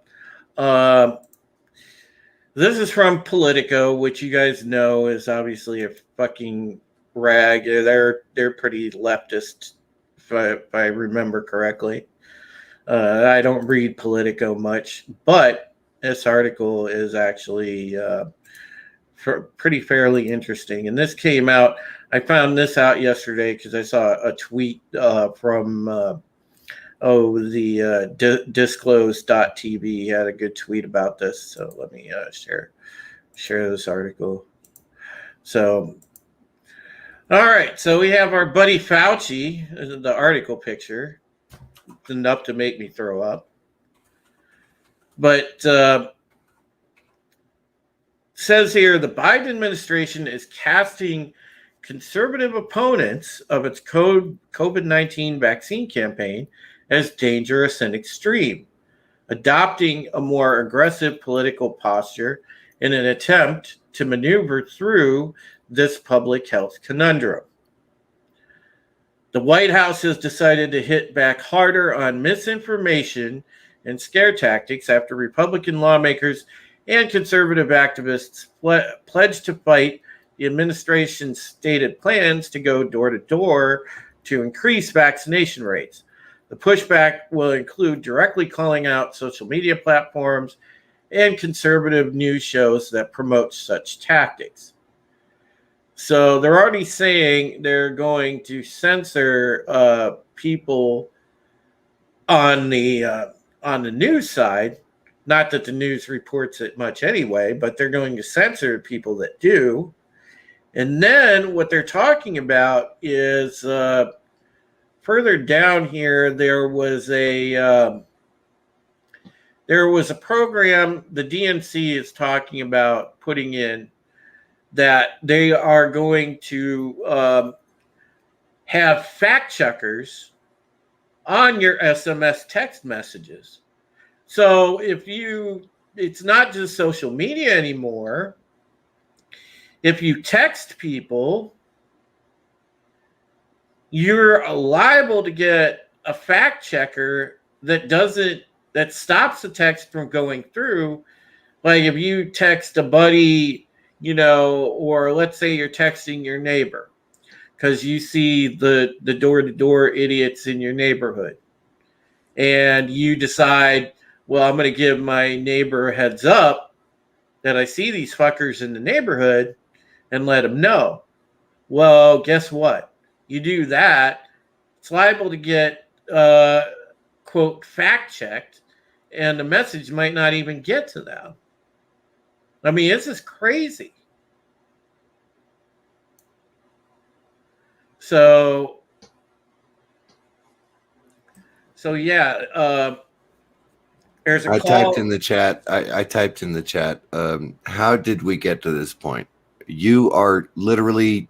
this is from Politico, which you guys know is obviously a fucking rag. They're pretty leftist, if I remember correctly. I don't read Politico much, but this article is actually pretty fairly interesting. And this came out. I found this out yesterday because I saw a tweet from the disclose.tv had a good tweet about this. So let me share this article. So, all right. So we have our buddy Fauci, the article picture, enough to make me throw up. But says here the Biden administration is casting conservative opponents of its COVID-19 vaccine campaign as dangerous and extreme, adopting a more aggressive political posture in an attempt to maneuver through this public health conundrum. The White House has decided to hit back harder on misinformation and scare tactics after Republican lawmakers and conservative activists pledged to fight the administration's stated plans to go door to door to increase vaccination rates. The pushback will include directly calling out social media platforms and conservative news shows that promote such tactics. So they're already saying they're going to censor people on the news side. Not that the news reports it much anyway, but they're going to censor people that do. And then what they're talking about is further down here, there was a program the DNC is talking about putting in that they are going to have fact checkers on your SMS text messages. So it's not just social media anymore. If you text people, you're liable to get a fact checker that stops the text from going through. Like if you text a buddy, you know, or let's say you're texting your neighbor because you see the door-to-door idiots in your neighborhood. And you decide, well, I'm going to give my neighbor a heads up that I see these fuckers in the neighborhood. and let them know. Well, guess what? You do that, it's liable to get quote fact checked, and the message might not even get to them. I mean, this is crazy. So yeah, there's a I call. typed in the chat. I typed in the chat. How did we get to this point? You are literally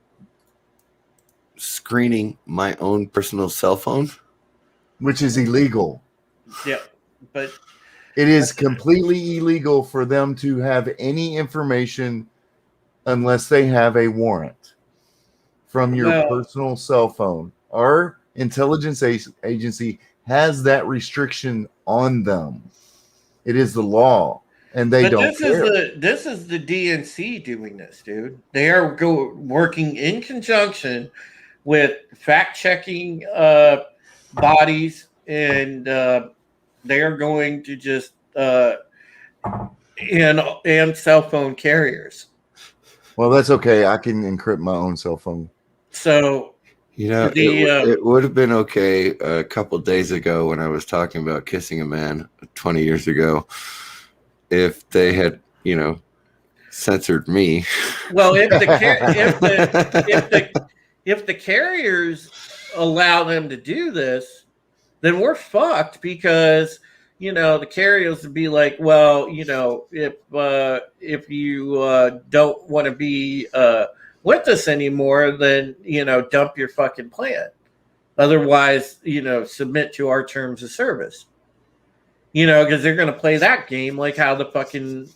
screening my own personal cell phone, which is illegal. Yeah, but it is completely illegal for them to have any information unless they have a warrant from your personal cell phone. Our intelligence agency has that restriction on them. It is the law, and they don't care. This is the DNC doing this, dude. They are working in conjunction with fact-checking bodies, and they are going to just and cell phone carriers. Well, that's okay. I can encrypt my own cell phone. So, it would have been okay a couple days ago when I was talking about kissing a man 20 years ago if they had, censored me. Well, if the carriers allow them to do this, then we're fucked, because the carriers would be like, well, if you don't want to be with us anymore, then dump your fucking plan. Otherwise, submit to our terms of service. Because they're going to play that game like how the fucking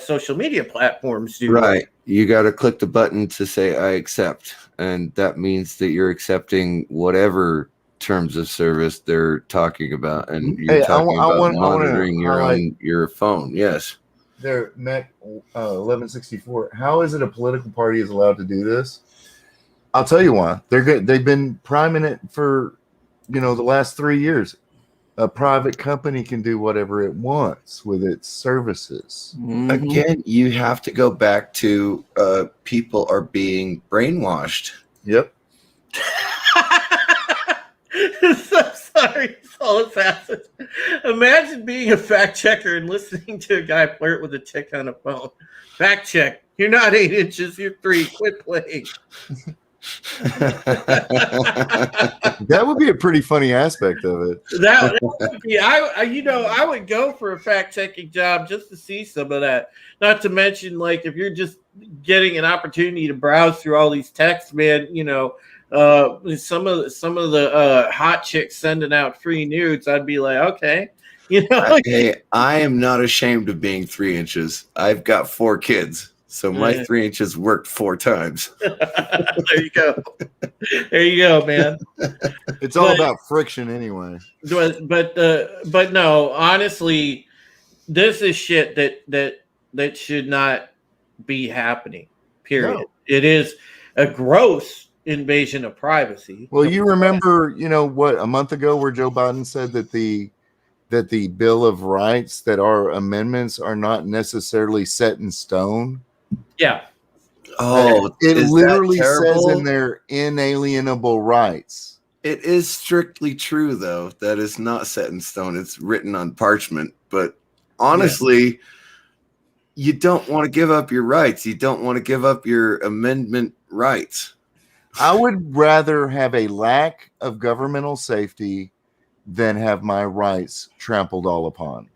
social media platforms do. Right. You got to click the button to say I accept, and that means that you're accepting whatever terms of service they're talking about, and you're talking about monitoring your phone. Yes. They're MEC 1164. How is it a political party is allowed to do this? I'll tell you why. They're good. They've been priming it for the last 3 years. A private company can do whatever it wants with its services. Mm-hmm. Again, you have to go back to people are being brainwashed. Yep. So sorry, Solid Facet. Imagine being a fact checker and listening to a guy flirt with a chick on a phone. Fact check. You're not 8 inches, you're 3. Quit playing. That would be a pretty funny aspect of it. That would be. I would go for a fact checking job just to see some of that. Not to mention, like, if you're just getting an opportunity to browse through all these texts, man. Some of the hot chicks sending out free nudes. I'd be like, okay, Hey, I am not ashamed of being 3 inches. I've got 4 kids. So my 3 inches worked 4 times. There you go. There you go, man. It's all about friction anyway. But no, honestly, this is shit that should not be happening. Period. No. It is a gross invasion of privacy. Well, you remember, a month ago where Joe Biden said that the Bill of Rights, that our amendments are not necessarily set in stone. Yeah. Oh, it literally says in there inalienable rights. It is strictly true, though. That is not set in stone. It's written on parchment. But honestly, you don't want to give up your rights. You don't want to give up your amendment rights. I would rather have a lack of governmental safety than have my rights trampled all upon.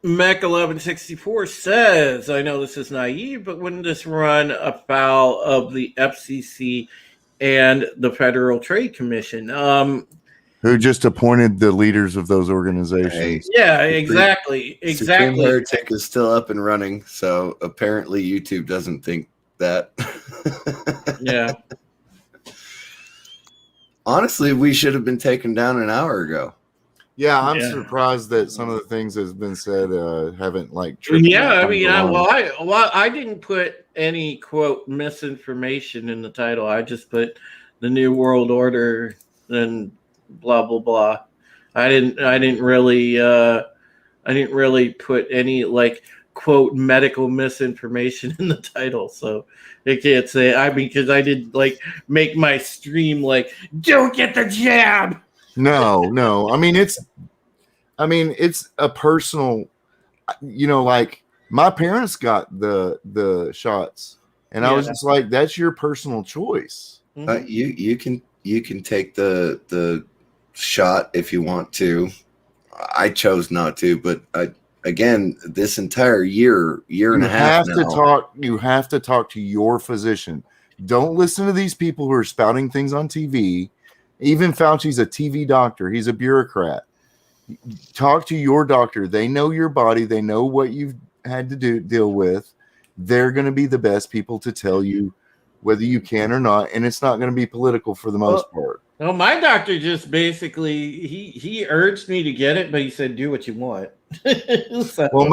MEC 1164 says, I know this is naive, but wouldn't this run afoul of the FCC and the Federal Trade Commission? Who just appointed the leaders of those organizations. Yeah, exactly. Supreme Heretic is still up and running, so apparently YouTube doesn't think that. Yeah. Honestly, we should have been taken down an hour ago. Yeah, I'm surprised that some of the things that's been said haven't Yeah, I mean, I didn't put any quote misinformation in the title. I just put the New World Order and blah blah blah. I didn't really put any quote medical misinformation in the title, so I can't say. I mean, because I did like make my stream like, don't get the jab. No. I mean, it's a personal. Like my parents got the shots, and I was just like, that's your personal choice. You can take the shot if you want to. I chose not to, but again, this entire year and a half now, you have to talk to your physician. Don't listen to these people who are spouting things on TV. Even Fauci's a TV doctor. He's a bureaucrat. Talk to your doctor. They know your body. They know what you've had to deal with. They're going to be the best people to tell you whether you can or not, and it's not going to be political for the most part. No, my doctor just basically he urged me to get it, but he said do what you want. So, well,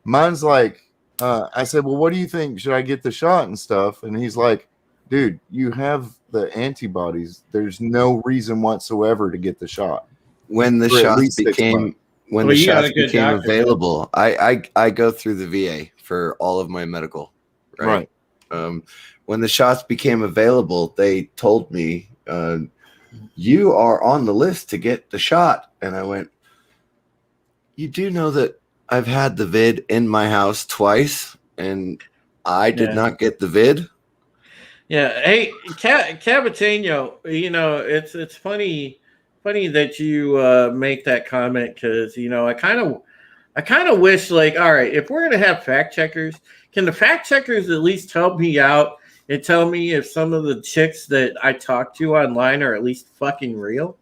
mine's like, I said, well, what do you think? Should I get the shot and stuff? And he's like, dude, you have the antibodies. There's no reason whatsoever to get the shot. When the shots became available, I go through the VA for all of my medical, right? When the shots became available, they told me, you are on the list to get the shot. And I went, you do know that I've had the vid in my house twice and I did not get the vid? Yeah. Hey, Cabatano, it's funny that you make that comment, because I kind of wish, like, all right, if we're gonna have fact checkers, can the fact checkers at least help me out and tell me if some of the chicks that I talk to online are at least fucking real?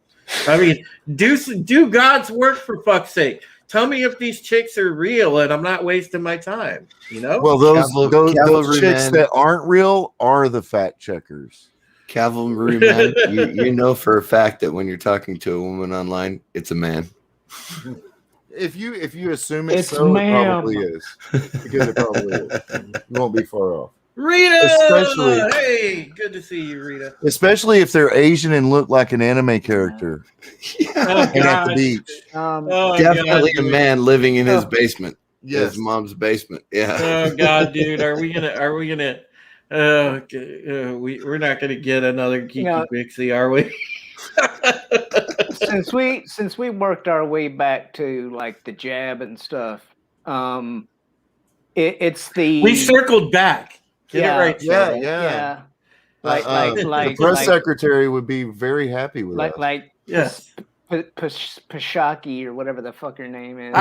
I mean, do God's work, for fuck's sake. Tell me if these chicks are real and I'm not wasting my time. Well, those chicks that aren't real are the fact checkers. Cavalry man, you know for a fact that when you're talking to a woman online, it's a man. If you assume it's so, it probably is. Because it probably is. You won't be far off. Rita! Hey, good to see you, Rita. Especially if they're Asian and look like an anime character. And at the beach. Definitely a man living in his basement. Yes. His mom's basement. Yeah. Oh God, dude. Are we gonna we're not gonna get another Geeky Pixie, are we? since we worked our way back to like the jab and stuff, it's the we circled back. Get it right. Yeah. Like the press secretary would be very happy with that. Yes. Pashaki or whatever the fuck her name is.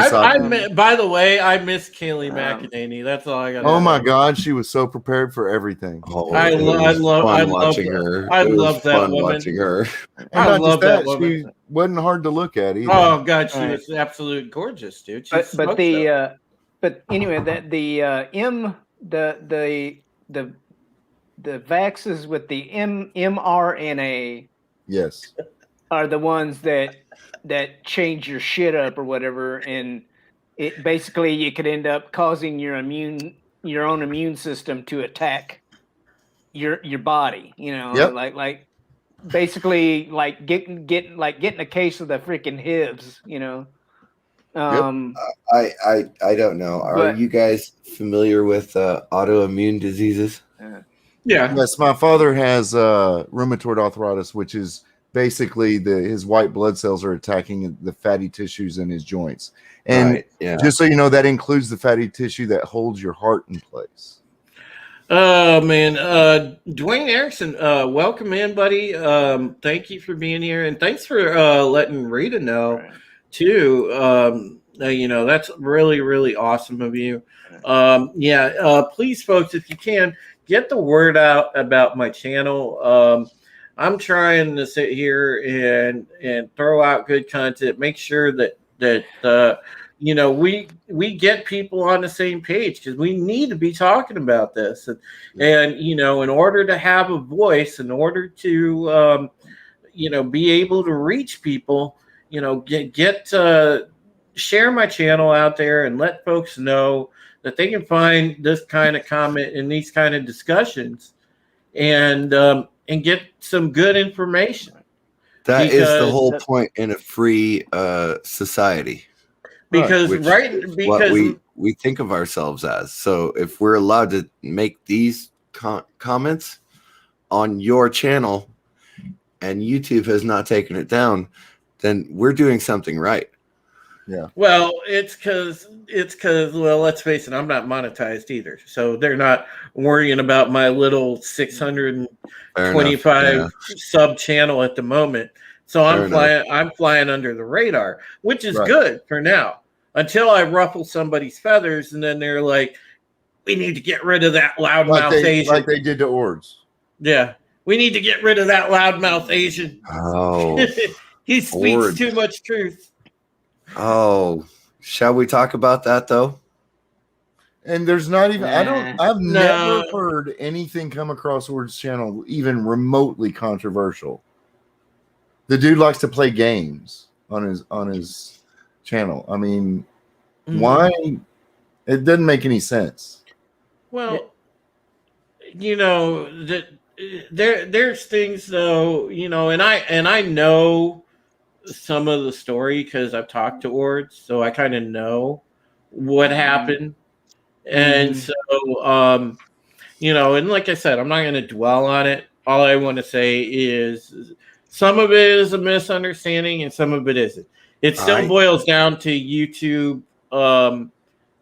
By the way, I miss Kaylee McEnany. That's all I got. Oh my God, she was so prepared for everything. Oh, I love watching her. I love that woman. Watching her. I love that woman. She wasn't hard to look at either. Oh God, she was absolutely gorgeous, dude. But anyway, that the vaxes with the mRNA, yes, are the ones that change your shit up or whatever, and it basically you could end up causing your own immune system to attack your body. Like basically like getting a case of the freaking HIVs. I don't know. Are you guys familiar with autoimmune diseases? Yeah. Yes, my father has rheumatoid arthritis, which is basically his white blood cells are attacking the fatty tissues in his joints. And just so you know, that includes the fatty tissue that holds your heart in place. Oh man, Dwayne Erickson, welcome in, buddy. Thank you for being here, and thanks for letting Rita know too. That's really, really awesome of you. Please, folks, if you can, get the word out about my channel. I'm trying to sit here and throw out good content, make sure that we get people on the same page, because we need to be talking about this. And in order to have a voice, in order to, be able to reach people, share my channel out there and let folks know that they can find this kind of comment and these kind of discussions and get some good information. That is the whole point in a free society. because Which right is because what we think of ourselves as. So if we're allowed to make these comments on your channel and YouTube has not taken it down, then we're doing something right. Yeah. well, it's because well, let's face it, I'm not monetized either, so they're not worrying about my little 625 sub channel at the moment. So I'm flying under the radar, which is good for now, until I ruffle somebody's feathers, and then they're like, "We need to get rid of that loudmouth Asian," like they did to Ords. Yeah, we need to get rid of that loudmouth Asian. Oh, he speaks too much truth. Oh, shall we talk about that though? And there's not even I've never heard anything come across Ord's channel even remotely controversial. The dude likes to play games on his channel. I mean, why? It doesn't make any sense. Well, you know, that there's things though, you know, and I know some of the story because I've talked to Ords, so I kind of know what happened. And so, you know, and like I said, I'm not going to dwell on it. All I want to say is some of it is a misunderstanding and some of it isn't. It still boils down to YouTube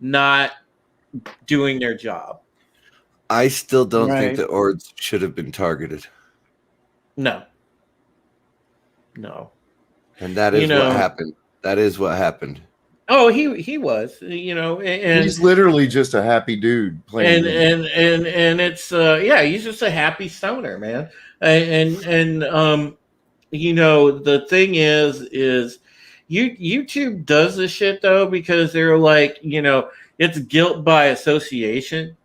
not doing their job. I still don't think the Ords should have been targeted. No. And that is what happened. That is what happened. Oh, he was, you know, and he's literally just a happy dude playing. And it's he's just a happy stoner, man. And you know, the thing is YouTube does this shit though because they're like, you know, it's guilt by association.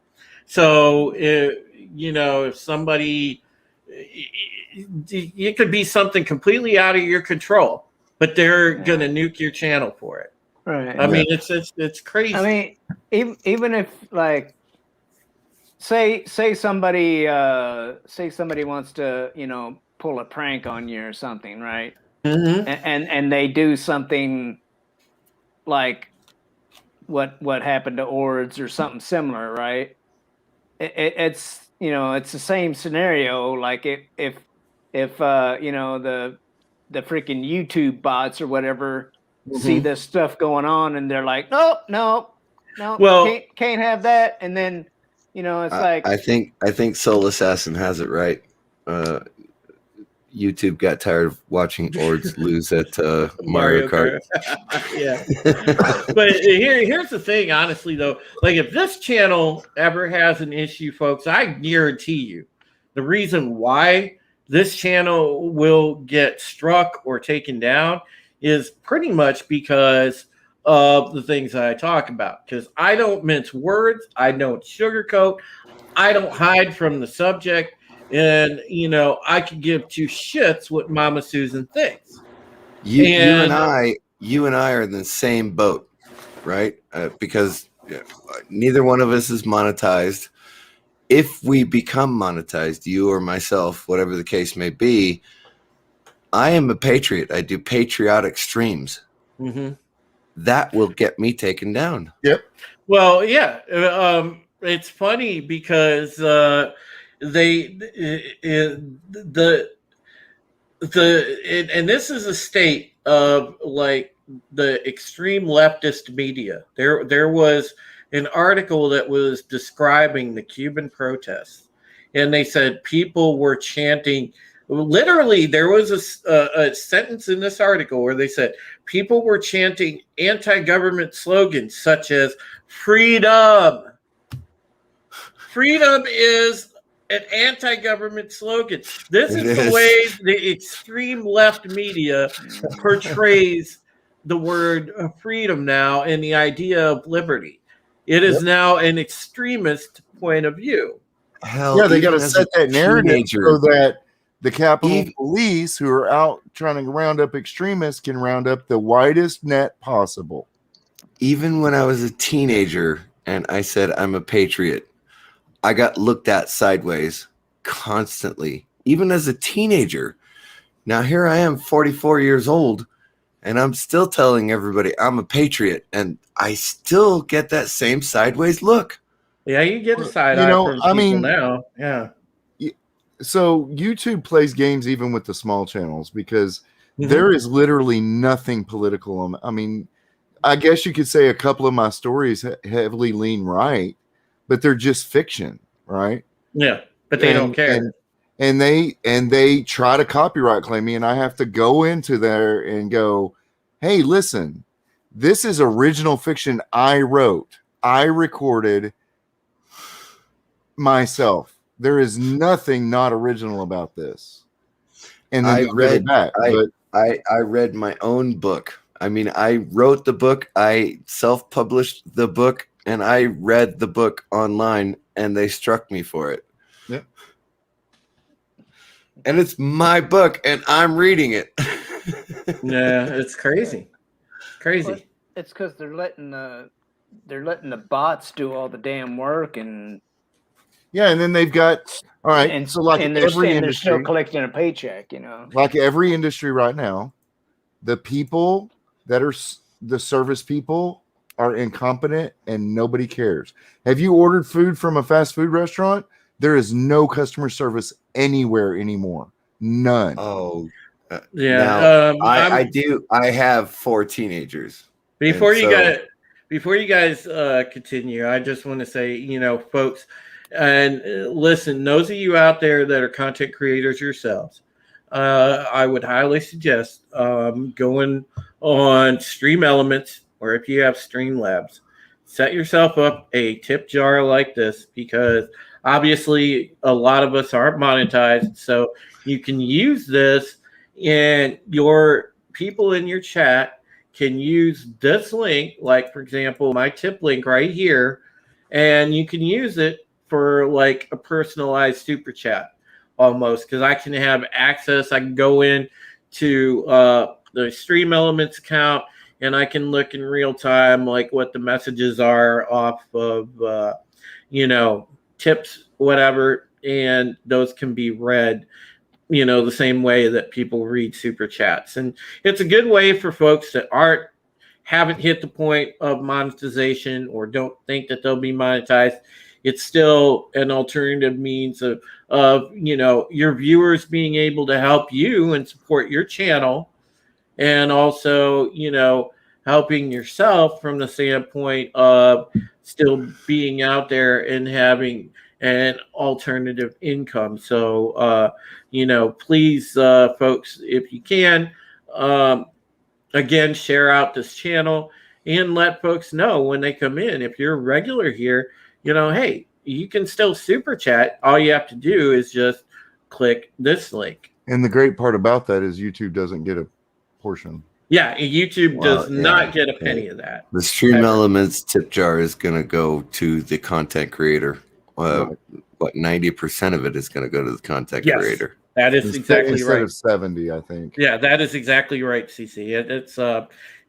So you know, if somebody, it could be something completely out of your control, but they're gonna nuke your channel for it. Right. I mean, it's crazy. I mean, even if like, say somebody wants to, you know, pull a prank on you or something, right? Mm-hmm. And they do something like what happened to Ords or something similar, right? It's, you know, it's the same scenario. Like if you know, the freaking YouTube bots or whatever see this stuff going on and they're like, no, well, can't have that. And then, you know, it's like, I think Soul Assassin has it right. YouTube got tired of watching Ords lose at Mario Kart. Yeah. But here's the thing, honestly, though. Like, if this channel ever has an issue, folks, I guarantee you the reason why this channel will get struck or taken down is pretty much because of the things that I talk about. Because I don't mince words. I don't sugarcoat. I don't hide from the subject. And, you know, I could give two shits what Mama Susan thinks. You and I are in the same boat, right? Because neither one of us is monetized. If we become monetized, you or myself, whatever the case may be, I am a patriot. I do patriotic streams. Mm-hmm. That will get me taken down. Yep. Well, yeah. It's funny because and this is a state of like the extreme leftist media. There was an article that was describing the Cuban protests, and they said people were chanting. Literally, there was a sentence in this article where they said people were chanting anti-government slogans such as "freedom." Freedom is an anti-government slogan. This is the way the extreme left media portrays the word freedom now and the idea of liberty. It is now an extremist point of view. Hell, yeah, they got to set that narrative so that the Capitol Police, who are out trying to round up extremists, can round up the widest net possible. Even when I was a teenager and I said I'm a patriot, I got looked at sideways constantly, even as a teenager. Now here I am, 44 years old, And I'm still telling everybody I'm a patriot, and I still get that same sideways look. Yeah, you get a side You eye know, from I people mean, now. Yeah. So YouTube plays games even with the small channels because Mhm. there is literally nothing political. I mean, I guess you could say a couple of my stories heavily lean right, but they're just fiction, right? Yeah, but they don't care. And they try to copyright claim me, and I have to go into there and go, hey, listen, this is original fiction I wrote, I recorded myself. There is nothing not original about this. And then they'll give it back. I read my own book. I mean, I wrote the book, I self-published the book, and I read the book online, and they struck me for it. Yep. And it's my book, and I'm reading it. Yeah, it's crazy. Crazy. Well, it's because they're letting the bots do all the damn work, and yeah, and then they've got all right. and, so like and every they're still industry, collecting a paycheck, you know. like every industry right now, the people that are the service people are incompetent and nobody cares. Have you ordered food from a fast food restaurant? There is no customer service anywhere anymore. None. Oh, yeah. Now, I do. I have 4 teenagers. Before you guys continue, I just want to say, you know, folks, and listen, those of you out there that are content creators yourselves, I would highly suggest going on Stream Elements, or if you have Streamlabs, set yourself up a tip jar like this, because obviously a lot of us aren't monetized, so you can use this, and your people in your chat can use this link, like for example, my tip link right here, and you can use it for like a personalized super chat almost, because I can have access. I can go in to the Stream Elements account, and I can look in real time like what the messages are off of you know, tips, whatever, and those can be read, you know, the same way that people read super chats. And it's a good way for folks that haven't hit the point of monetization or don't think that they'll be monetized. It's still an alternative means of you know, your viewers being able to help you and support your channel, and also, you know, helping yourself from the standpoint of still being out there and having an alternative income. So, you know, please, folks, if you can, again, share out this channel and let folks know when they come in. If you're a regular here, you know, hey, you can still super chat. All you have to do is just click this link. And the great part about that is YouTube doesn't get a portion. Yeah, YouTube does not get a penny of that. The Stream Elements tip jar is going to go to the content creator. What 90% of it is going to go to the content creator. That is exactly instead right. Of 70, I think. Yeah, that is exactly right, CC.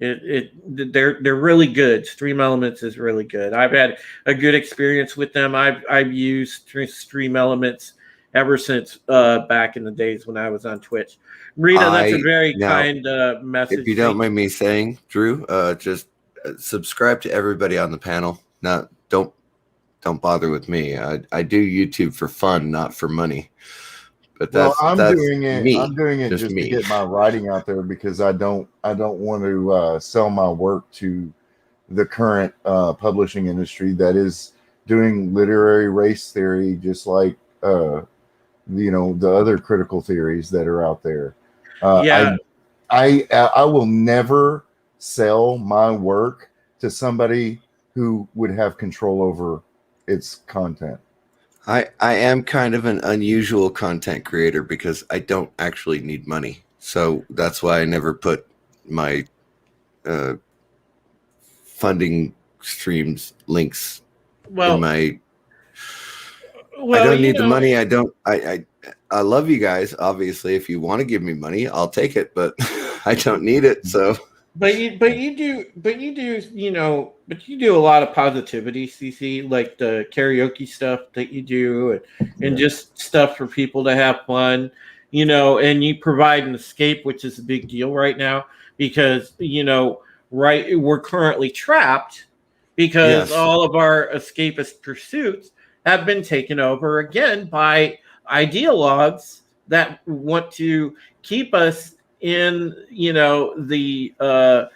They're really good. Stream Elements is really good. I've had a good experience with them. I've used Stream Elements ever since back in the days when I was on Twitch. Rita, that's a very kind message. If you don't mind me saying, Drew, just subscribe to everybody on the panel. Don't bother with me. I do YouTube for fun, not for money. But that's I'm doing it. Me. I'm doing it just to get my writing out there, because I don't want to sell my work to the current publishing industry that is doing literary race theory, just like you know, the other critical theories that are out there. I will never sell my work to somebody who would have control over its content. I am kind of an unusual content creator because I don't actually need money. So that's why I never put my funding streams links in my... I don't need the money. I love you guys. Obviously, if you want to give me money, I'll take it, but I don't need it. So... But you do, you know, but you do a lot of positivity, CC, like the karaoke stuff that you do, and just stuff for people to have fun, you know, and you provide an escape, which is a big deal right now. because right, we're currently trapped because Yes. all of our escapist pursuits have been taken over again by ideologues that want to keep us in the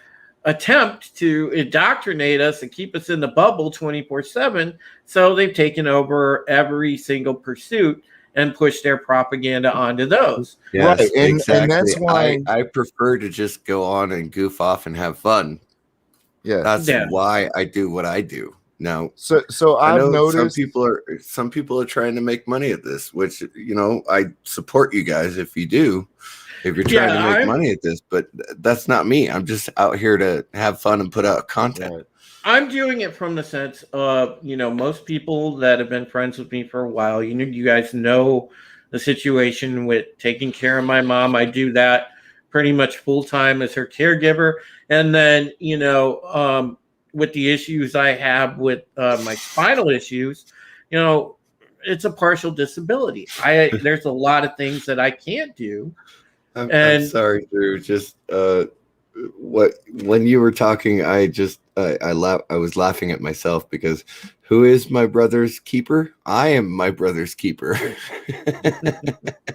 attempt to indoctrinate us and keep us in the bubble 24/7. So they've taken over every single pursuit and pushed their propaganda onto those. Yes, Right, and exactly. that's why. I prefer to just go on and goof off and have fun. Yeah, That's Yeah. why I do what I do. Now, so I I've know noticed. some people are trying to make money at this, which I support you guys if you do. If you're trying to make money at this, but that's not me. I'm just out here to have fun and put out content. Right. I'm doing it from the sense of, most people that have been friends with me for a while, you guys know the situation with taking care of my mom. I do that pretty much full time as her caregiver. And then, with the issues I have with my spinal issues, it's a partial disability. There's a lot of things that I can't do. I'm sorry, Drew. Just when you were talking, I was laughing at myself because who is my brother's keeper? I am my brother's keeper.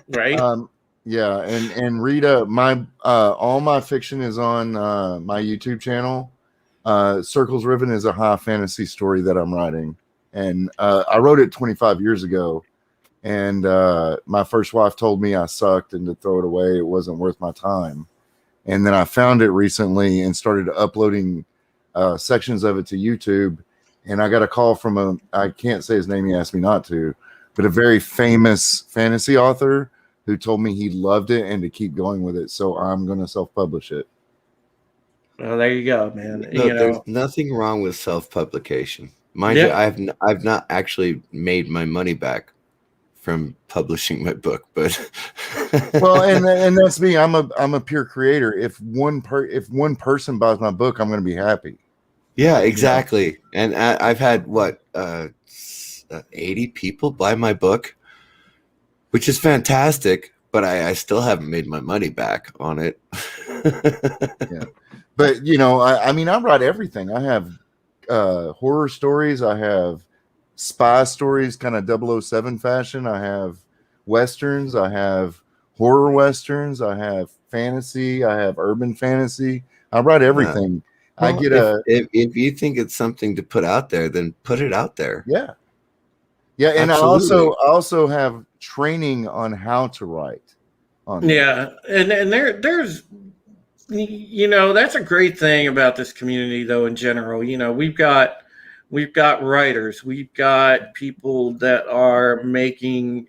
Right. Yeah, and Rita, my all my fiction is on my YouTube channel. Circles Riven is a high fantasy story that I'm writing, and I wrote it 25 years ago. And my first wife told me I sucked and to throw it away. It wasn't worth my time. And then I found it recently and started uploading sections of it to YouTube. And I got a call from I can't say his name, he asked me not to, but a very famous fantasy author who told me he loved it and to keep going with it. So I'm going to self-publish it. Well, there you go, man. No, there's nothing wrong with self-publication. Mind you, I've not actually made my money back from publishing my book, but well, and that's me. I'm a pure creator. If one person buys my book, I'm going to be happy. Yeah, exactly. And I've had 80 people buy my book, which is fantastic, but I still haven't made my money back on it. Yeah. But I mean, I write everything. I have horror stories. I have spy stories, kind of 007 fashion. I have westerns. I have horror westerns. I have fantasy. I have urban fantasy. I write everything. Well, if you think it's something to put out there, then put it out there. Yeah. And absolutely. I also have training on how to write. And there's that's a great thing about this community, though. In general, we've got writers, we've got people that are making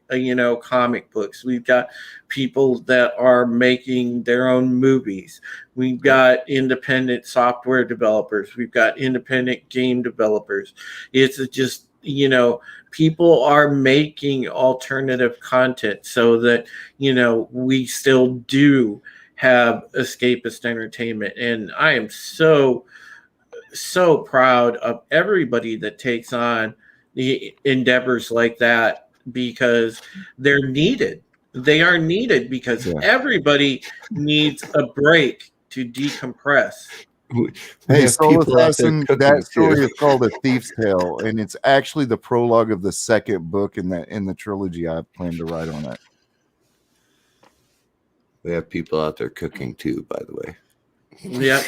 comic books, we've got people that are making their own movies, we've got independent software developers, we've got independent game developers. It's just people are making alternative content so that we still do have escapist entertainment. And I am so proud of everybody that takes on the endeavors like that, because they're needed. They are needed because everybody needs a break to decompress. Hey, Soul Assassin, that story is called A Thief's Tale, and it's actually the prologue of the second book in the trilogy I plan to write on it. We have people out there cooking too, by the way. Yep.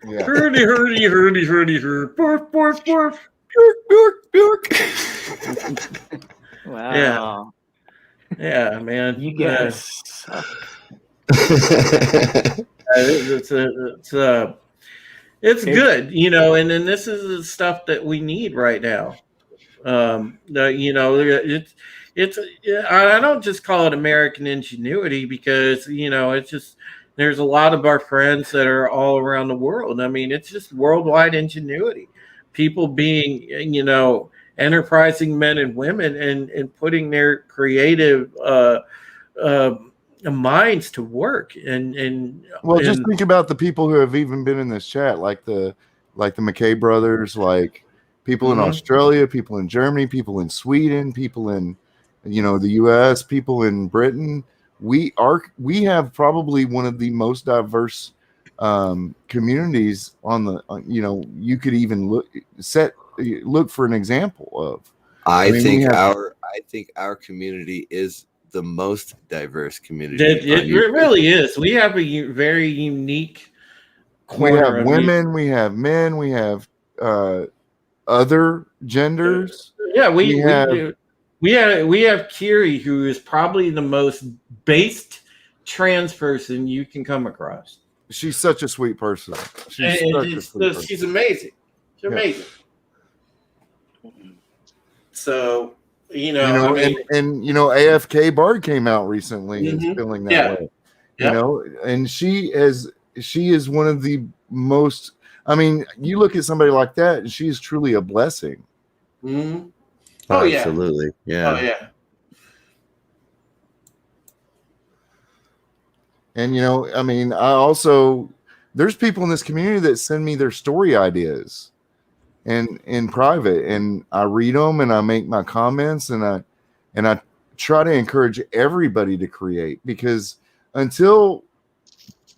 Yeah. Hurdy, borf, borf, borf. Bjork. Wow. Yeah, man. You guys suck. It's good, and then this is the stuff that we need right now. It's I don't just call it American ingenuity, because it's just, there's a lot of our friends that are all around the world. I mean, it's just worldwide ingenuity, people being enterprising men and women and putting their creative minds to work. And just think about the people who have even been in this chat, like the McKay brothers, like people in Australia, people in Germany, people in Sweden, people in the US, people in Britain. We have probably one of the most diverse communities on the, you could even look for an example of. I think our community is the most diverse community. It really is. We have a very unique corner. We have women, we have men, we have other genders. Yeah, we do. We have Kiri, who is probably the most based trans person you can come across. She's such a sweet person. She's amazing. She's amazing. So, AFK Bard came out recently and feeling that way. And she is one of the most. I mean, you look at somebody like that, and she is truly a blessing. Mm-hmm. Oh, yeah. Absolutely. Yeah. Oh, yeah. And, there's people in this community that send me their story ideas and in private, and I read them and I make my comments, and I try to encourage everybody to create, because until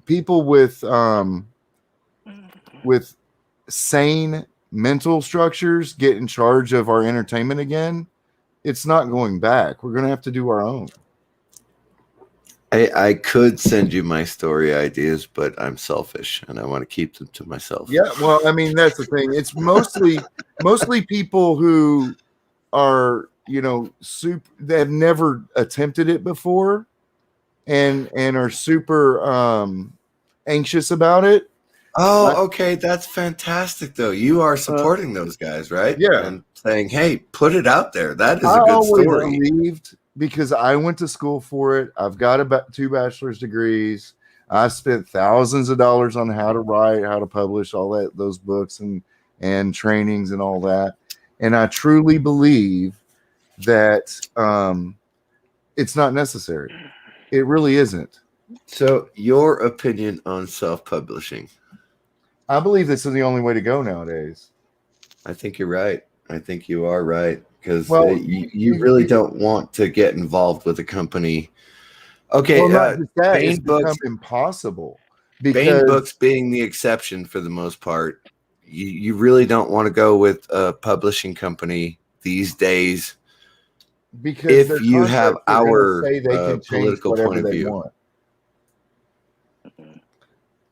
people with sane mental structures get in charge of our entertainment again, it's not going back. We're going to have to do our own. I could send you my story ideas, but I'm selfish and I want to keep them to myself. Yeah, well, I mean, that's the thing. It's mostly people who are, they have never attempted it before and are super anxious about it. Oh, okay. That's fantastic, though. You are supporting those guys, right? Yeah. And saying, hey, put it out there. That is a good story. Believed, because I went to school for it. I've got about 2 bachelor's degrees. I spent thousands of dollars on how to write, how to publish, all those books and trainings and all that. And I truly believe that it's not necessary. It really isn't. So your opinion on self-publishing? I believe this is the only way to go nowadays. I think you're right. I think you are right, because you really don't want to get involved with a company. Okay, Bain Books impossible. Bain Books being the exception for the most part. You really don't want to go with a publishing company these days, because if you have our political point of view.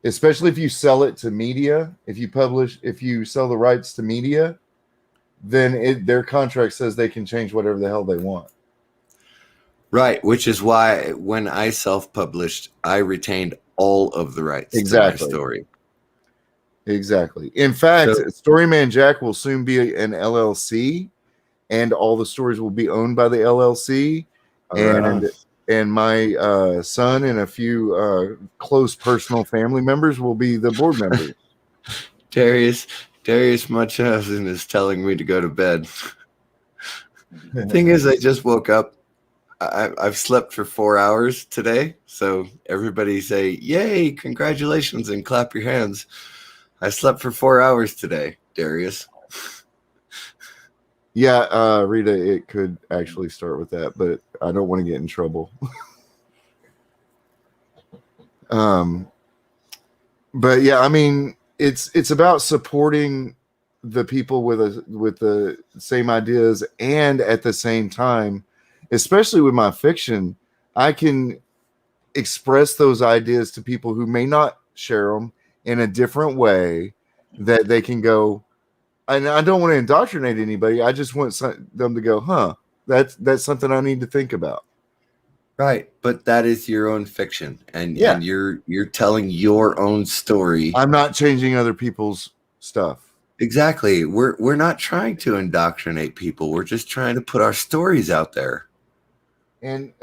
Especially if you sell it to media, if you sell the rights to media, then their contract says they can change whatever the hell they want. Right, which is why when I self-published, I retained all of the rights to my story. Exactly. In fact, Storyman Jack will soon be an LLC, and all the stories will be owned by the LLC. And my son and a few close personal family members will be the board members. Darius Munchausen is telling me to go to bed. The thing is, I just woke up. I've slept for 4 hours today. So everybody say, yay, congratulations, and clap your hands. I slept for 4 hours today, Darius. Yeah, Rita, it could actually start with that, but I don't want to get in trouble. But yeah, I mean, it's about supporting the people with the same ideas, and at the same time, especially with my fiction, I can express those ideas to people who may not share them in a different way, that they can go. And I don't want to indoctrinate anybody. I just want them to go, that's something I need to think about. Right, but that is your own fiction, and you're telling your own story. I'm not changing other people's stuff. Exactly. We're not trying to indoctrinate people. We're just trying to put our stories out there. And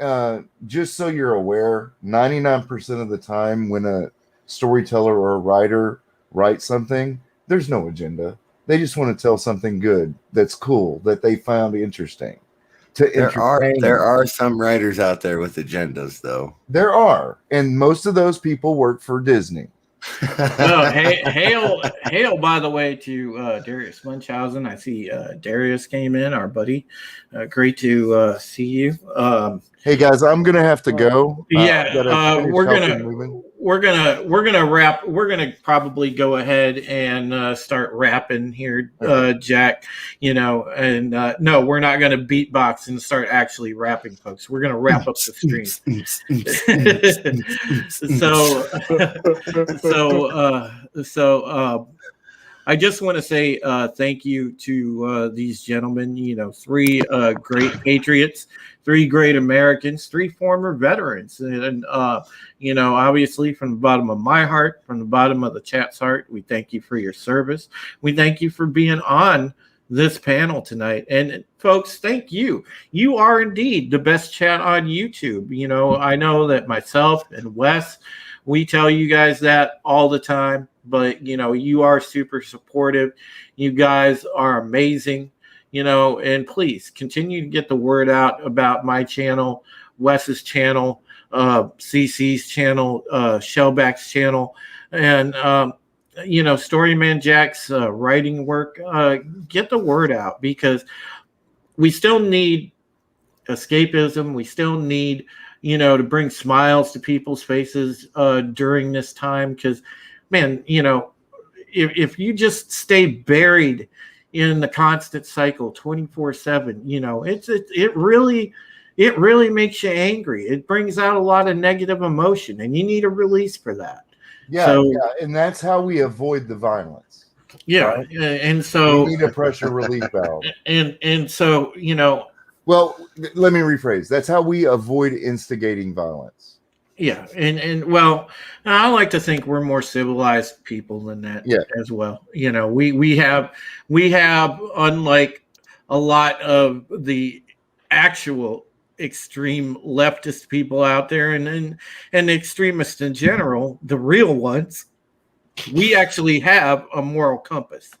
just so you're aware, 99% of the time when a storyteller or a writer writes something, there's no agenda. They just want to tell something good, that's cool, that they found interesting. There are some writers out there with agendas, though. There are, and most of those people work for Disney. Hail, by the way, to Darius Munchausen. I see Darius came in, our buddy. Great to see you. Hey guys, I'm gonna have to go. We're we're gonna probably go ahead and start rapping here, Jack. And no, we're not gonna beatbox and start actually rapping, folks. We're gonna wrap up the stream. so I just want to say thank you to these gentlemen. 3 great patriots, 3 great Americans, 3 former veterans, and obviously from the bottom of my heart, from the bottom of the chat's heart, we thank you for your service. We thank you for being on this panel tonight, and folks, thank you. You are indeed the best chat on YouTube. I know that myself and Wes, we tell you guys that all the time. But, you are super supportive. You guys are amazing, and please continue to get the word out about my channel, Wes's channel, CC's channel, Shellback's channel, and, Storyman Jack's writing work. Get the word out, because we still need escapism. We still need, to bring smiles to people's faces during this time, because man, if you just stay buried in the constant cycle 24/7, it really makes you angry. It brings out a lot of negative emotion, and you need a release for that. Yeah, and that's how we avoid the violence. Yeah, right? And so we need a pressure relief valve. And so well, let me rephrase. That's how we avoid instigating violence. Yeah, and well, I like to think we're more civilized people than that as well. We have unlike a lot of the actual extreme leftist people out there and extremists in general, the real ones, we actually have a moral compass.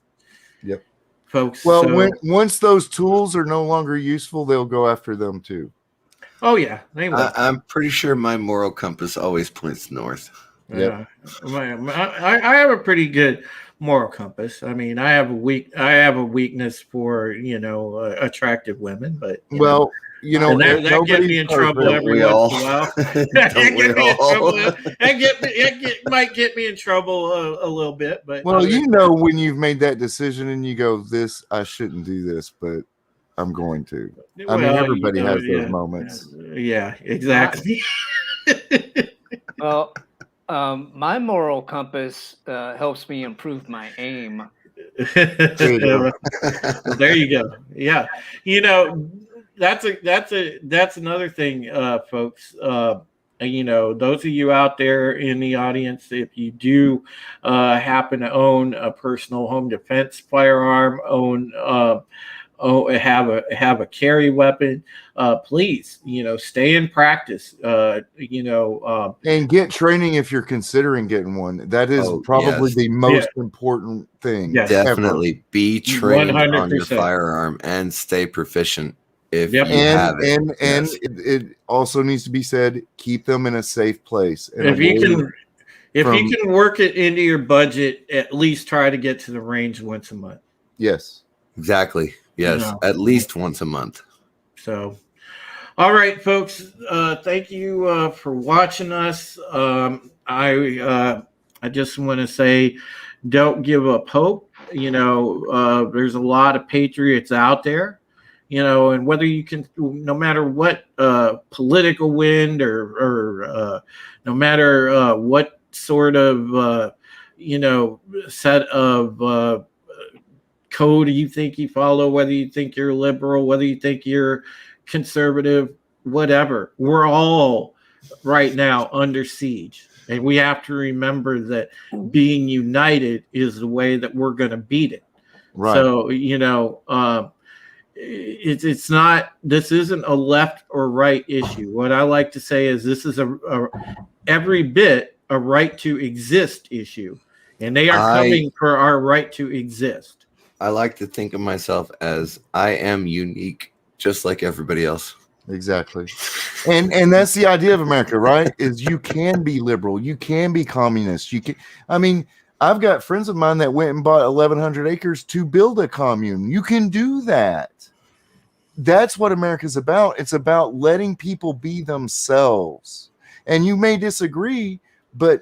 Yep. Folks. Well, once those tools are no longer useful, they'll go after them too. Oh yeah, they will. I'm pretty sure my moral compass always points north. Yeah, I have a pretty good moral compass. I mean, I have a weakness for attractive women, but that get me in trouble every once in a while. That might get me in trouble a little bit. But when you've made that decision and you go, "This I shouldn't do this," but I'm going to. I mean, everybody has those moments. Yeah, exactly. Well, my moral compass helps me improve my aim. There you go. Yeah, that's another thing, folks. Those of you out there in the audience, if you do happen to own a personal home defense firearm, have a carry weapon, please, stay in practice, and get training if you're considering getting one. That is probably the most important thing. Yes. Definitely ever. Be trained 100%. on your firearm and stay proficient if you have it. And it also needs to be said, keep them in a safe place. If you can work it into your budget, at least try to get to the range once a month. Yes. Exactly. Yes, at least once a month. So, all right, folks. Thank you for watching us. I just want to say, don't give up hope. There's a lot of patriots out there. And whether you can, no matter what political wind or no matter what sort of set of code you think you follow, whether you think you're liberal, whether you think you're conservative, whatever, we're all right now under siege, and we have to remember that being united is the way that we're going to beat it. Right. So it's not, this isn't a left or right issue. What I like to say is this is a every bit a right to exist issue, and they are coming for our right to exist. I like to think of myself as I am unique, just like everybody else. Exactly. And that's the idea of America, right? Is you can be liberal, you can be communist. You can. I mean, I've got friends of mine that went and bought 1,100 acres to build a commune. You can do that. That's what America's about. It's about letting people be themselves. And you may disagree, but